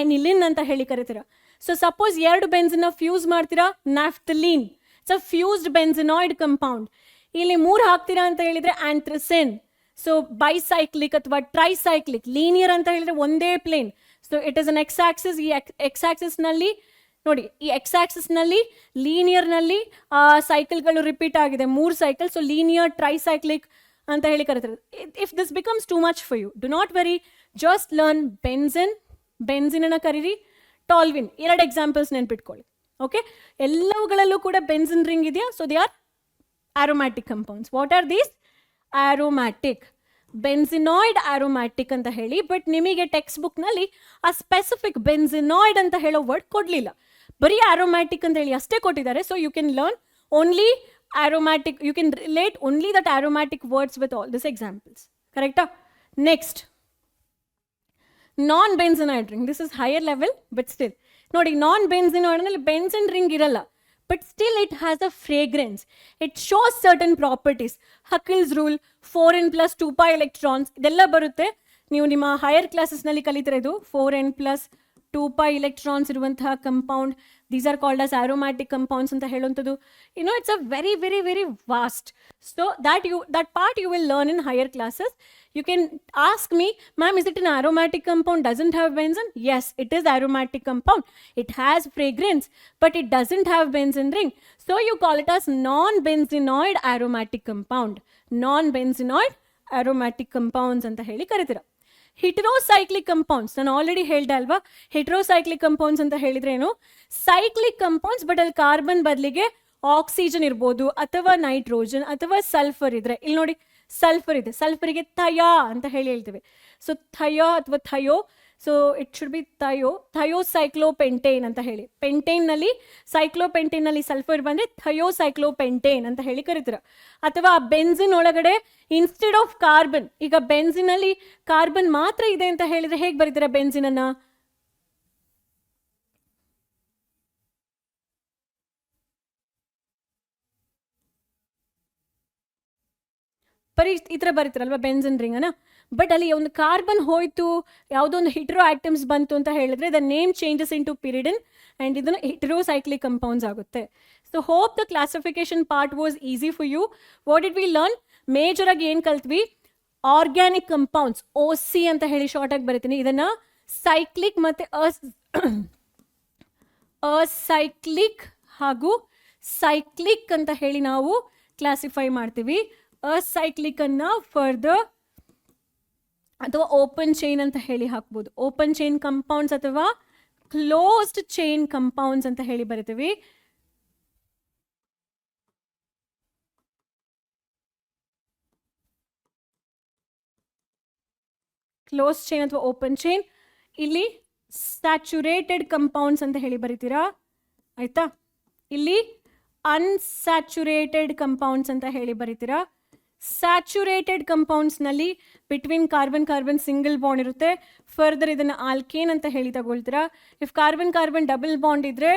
ಎನಿಲಿನ್ ಅಂತ ಹೇಳಿ ಕರೀತೀರ. ಸೊ ಸಪೋಸ್ 2 ಬೆನ್ಸಿನ್ ಫ್ಯೂಸ್ ಮಾಡ್ತೀರಾ, naphthalene. It's a fused benzenoid compound. ಇಲ್ಲಿ 3 ಹಾಕ್ತೀರಾ ಅಂತ ಹೇಳಿದ್ರೆ ಆಂಥ್ರಸಿನ್. ಸೊ ಬೈಸೈಕ್ಲಿಕ್ ಅಥವಾ ಟ್ರೈಸೈಕ್ಲಿಕ್. ಲೀನಿಯರ್ ಅಂತ ಹೇಳಿದ್ರೆ ಒಂದೇ plane. So it is on x axis. ಈ ಎಕ್ಸ್ ಆಕ್ಸಿಸ್ ನಲ್ಲಿ ನೋಡಿ, ಈ ಎಕ್ಸ್ ಆಕ್ಸಿಸ್ ನಲ್ಲಿ ಲೀನಿಯರ್ ನಲ್ಲಿ ಸೈಕಲ್ಗಳು ರಿಪೀಟ್ ಆಗಿದೆ, 3 ಸೈಕಲ್. ಸೊ ಲೀನಿಯರ್ ಟ್ರೈಸೈಕ್ಲಿಕ್ ಅಂತ ಹೇಳಿ ಕರೀತಾರೆ. If this becomes too much for you, do not worry, just learn benzene. Benzene ಅನ್ನ ಕರೀರಿ. ಟಾಲ್ವಿನ್ 2 ಎಕ್ಸಾಂಪಲ್ಸ್ ನೆನ್ಪಿಟ್ಕೊಳ್ಳಿ. ಓಕೆ, ಎಲ್ಲವುಗಳಲ್ಲೂ ಕೂಡ ಬೆನ್ಸಿನ್ ರಿಂಗ್ ಇದೆಯಾ? So they are aromatic compounds. What are these? Aromatic, benzenoid aromatic ಅಂತ ಹೇಳಿ. ಬಟ್ ನಿಮಗೆ text book ನಲ್ಲಿ ಆ ಸ್ಪೆಸಿಫಿಕ್ ಬೆನ್ಸಿನಾಯ್ಡ್ ಅಂತ ಹೇಳೋ ವರ್ಡ್ ಕೊಡ್ಲಿಲ್ಲ, ಬರೀ ಆರೋಮ್ಯಾಟಿಕ್ ಅಂತ ಹೇಳಿ ಅಷ್ಟೇ ಕೊಟ್ಟಿದ್ದಾರೆ. So you can learn only aromatic, you can relate only that aromatic words with all these examples. Correct? Next, non-benzenoid ring. This is higher level, but still ನೋಡಿ, non-benzenoid ನಲ್ಲಿ benzene ring ಇರಲ್ಲ, but still it has a fragrance. It shows certain properties. Huckel's rule, 4n plus 2 pi electrons ಇದೆಲ್ಲ ಬರುತ್ತೆ. ನೀವು ನಿಮ್ಮ higher classes ನಲ್ಲಿ ಕಲಿತೀರಾ. ಇದು 4n plus 2 pi electrons ಇರುವಂತಹ compound. These are called as aromatic compounds ಅಂತ ಹೇಳುವಂಥದ್ದು. You know, it's a very, very, very vast. So that part you will learn in higher classes. You can ask me, ma'am, is it an aromatic compound doesn't have benzene? Yes, it is aromatic compound. It has fragrance, but it doesn't have benzene ring. So you call it as non-benzenoid aromatic compound. Non-benzenoid aromatic compounds ಅಂತ ಹೇಳಿ ಕರೀತೀರಾ. ಹಿಟರೋಸೈಕ್ಲಿಕ್ compounds ನಾನು already ಹೇಳ್ದೆ ಅಲ್ವಾ, ಹೆಟರೋಸೈಕ್ಲಿಕ್ compounds ಅಂತ ಹೇಳಿದ್ರೆ ಏನು, cyclic compounds but ಅಲ್ಲಿ carbon ಬದಲಿಗೆ ಆಕ್ಸಿಜನ್ ಇರ್ಬೋದು ಅಥವಾ ನೈಟ್ರೋಜನ್ ಅಥವಾ ಸಲ್ಫರ್ ಇದ್ರೆ, ಇಲ್ಲಿ ನೋಡಿ ಸಲ್ಫರ್ ಇದೆ, ಸಲ್ಫರಿಗೆ ಥಯಾ ಅಂತ ಹೇಳಿ ಹೇಳ್ತೀವಿ. ಸೊ ಥಯಾ ಅಥವಾ ಥಯೋ, ಸೊ ಇಟ್ ಶುಡ್ ಬಿ ಥಯೋಸೈಕ್ಲೋಪೆಂಟೇನ್ ಅಂತ ಹೇಳಿ. ಪೆಂಟೇನ್ನಲ್ಲಿ ಸೈಕ್ಲೋಪೆಂಟೇನ್ನಲ್ಲಿ ಸಲ್ಫರ್ ಬಂದರೆ ಥಯೋಸೈಕ್ಲೋಪೆಂಟೇನ್ ಅಂತ ಹೇಳಿ ಕರಿತೀರ. ಅಥವಾ ಬೆನ್ಸಿನ್ ಒಳಗಡೆ ಇನ್ಸ್ಟೆಡ್ ಆಫ್ ಕಾರ್ಬನ್, ಈಗ ಬೆನ್ಸಿನಲ್ಲಿ ಕಾರ್ಬನ್ ಮಾತ್ರ ಇದೆ ಅಂತ ಹೇಳಿದ್ರೆ ಹೇಗೆ ಬರೀತೀರಾ ಬೆನ್ಸಿನನ್ನು? ಬರೀ ಈ ಥರ ಬರೀತಾರಲ್ವ ಬೆನ್ಸಿನ್ ರಿಂಗನ್ನು. ಬಟ್ ಅಲ್ಲಿ ಒಂದು ಕಾರ್ಬನ್ ಹೋಯ್ತು, ಯಾವುದೋ ಒಂದು ಹಿಟ್ರೋ ಆಟಮ್ಸ್ ಬಂತು ಅಂತ ಹೇಳಿದ್ರೆ the name changes into pyridine and ಇದನ್ನು ಹಿಟರೋಸೈಕ್ಲಿಕ್ ಕಂಪೌಂಡ್ಸ್ ಆಗುತ್ತೆ. So hope the classification part was easy for you. What did we learn? Major ಆಗಿ ಏನು ಕಲ್ತ್ವಿ? ಆರ್ಗ್ಯಾನಿಕ್ ಕಂಪೌಂಡ್ಸ್, OC ಅಂತ ಹೇಳಿ ಶಾರ್ಟ್ ಆಗಿ ಬರೀತೀನಿ. ಇದನ್ನು ಸೈಕ್ಲಿಕ್ ಮತ್ತು ಅಸೈಕ್ಲಿಕ್ ಹಾಗೂ ಸೈಕ್ಲಿಕ್ ಅಂತ ಹೇಳಿ ನಾವು ಕ್ಲಾಸಿಫೈ ಮಾಡ್ತೀವಿ. ಅಸೈಕ್ಲಿಕ್ ಅನ್ನ ಫರ್ದರ್ ಅಥವಾ ಓಪನ್ ಚೈನ್ ಅಂತ ಹೇಳಿ ಹಾಕ್ಬೋದು. ಓಪನ್ ಚೈನ್ ಕಂಪೌಂಡ್ಸ್ ಅಥವಾ ಕ್ಲೋಸ್ಡ್ ಚೈನ್ ಕಂಪೌಂಡ್ಸ್ ಅಂತ ಹೇಳಿ ಬರಿತೀವಿ. ಕ್ಲೋಸ್ ಚೈನ್ ಅಥವಾ ಓಪನ್ ಚೈನ್. ಇಲ್ಲಿ ಸ್ಯಾಚುರೇಟೆಡ್ ಕಂಪೌಂಡ್ಸ್ ಅಂತ ಹೇಳಿ ಬರಿತೀರಾ, ಆಯ್ತಾ? ಇಲ್ಲಿ ಅನ್ಸ್ಯಾಚುರೇಟೆಡ್ ಕಂಪೌಂಡ್ಸ್ ಅಂತ ಹೇಳಿ ಬರಿತೀರಾ. ಸ್ಯಾಚುರೇಟೆಡ್ ಕಂಪೌಂಡ್ಸ್ನಲ್ಲಿ between carbon carbon single bond ಇರುತ್ತೆ. ಫರ್ದರ್ ಇದನ್ನು ಆಲ್ಕೇನ್ ಅಂತ ಹೇಳಿ ತಗೊಳ್ತೀರಾ. If carbon carbon double bond ಇದ್ರೆ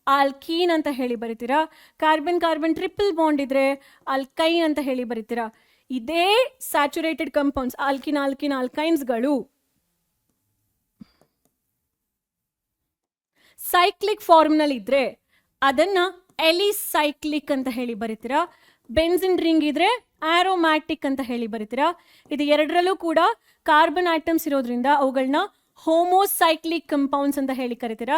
ಆಲ್ಕೀನ್ ಅಂತ ಹೇಳಿ ಬರಿತೀರಾ. ಕಾರ್ಬನ್ ಕಾರ್ಬನ್ ಟ್ರಿಪಲ್ ಬಾಂಡ್ ಇದ್ರೆ ಆಲ್ಕೈನ್ ಅಂತ ಹೇಳಿ ಬರಿತೀರಾ. ಇದೇ saturated compounds alkene alkene ಆಲ್ಕೈನ್ಸ್ಗಳು cyclic ಫಾರ್ಮ್ನಲ್ಲಿ ಇದ್ರೆ ಅದನ್ನ ಎಲಿಸೈಕ್ಲಿಕ್ ಅಂತ ಹೇಳಿ ಬರಿತೀರಾ. ಬೆನ್ಸಿನ್ ರಿಂಗ್ ಇದ್ರೆ ಆರೋಮ್ಯಾಟಿಕ್ ಅಂತ ಹೇಳಿ ಬರಿತೀರಾ. ಇದು ಎರಡರಲ್ಲೂ ಕೂಡ ಕಾರ್ಬನ್ ಆಟಮ್ಸ್ ಇರೋದ್ರಿಂದ ಅವುಗಳನ್ನ ಹೋಮೋಸೈಕ್ಲಿಕ್ ಕಂಪೌಂಡ್ಸ್ ಅಂತ ಹೇಳಿ ಕರಿತೀರಾ.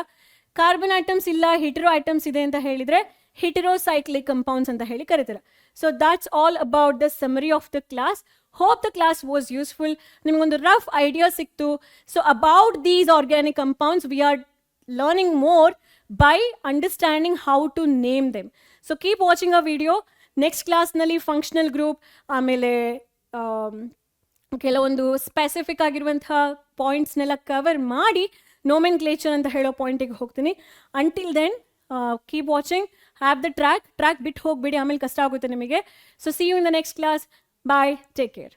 ಕಾರ್ಬನ್ ಆಟಮ್ಸ್ ಇಲ್ಲ, ಹಿಟರೋ ಆಟಮ್ಸ್ ಇದೆ ಅಂತ ಹೇಳಿದ್ರೆ ಹಿಟರೋಸೈಕ್ಲಿಕ್ ಕಂಪೌಂಡ್ಸ್ ಅಂತ ಹೇಳಿ ಕರಿತೀರಾ. So that's all about the summary of the class. Hope the class was useful. ನಿಮಗೊಂದು ರಫ್ ಐಡಿಯಾ ಸಿಕ್ತು. So about these organic compounds we are learning more by understanding how to name them. So keep watching our video. Next ಕ್ಲಾಸ್ನಲ್ಲಿ functional group, ಆಮೇಲೆ ಕೆಲವೊಂದು specific ಆಗಿರುವಂತಹ ಪಾಯಿಂಟ್ಸ್ನೆಲ್ಲ cover ಮಾಡಿ ನೋಮೆನ್ಕ್ಲೇಚರ್ ಅಂತ ಹೇಳೋ ಪಾಯಿಂಟಿಗೆ ಹೋಗ್ತೀನಿ. Until then keep watching, have the track ಬಿಟ್ಟು ಹೋಗ್ಬಿಡಿ, ಆಮೇಲೆ ಕಷ್ಟ ಆಗುತ್ತೆ ನಿಮಗೆ. So see you in the next class. Bye, take care.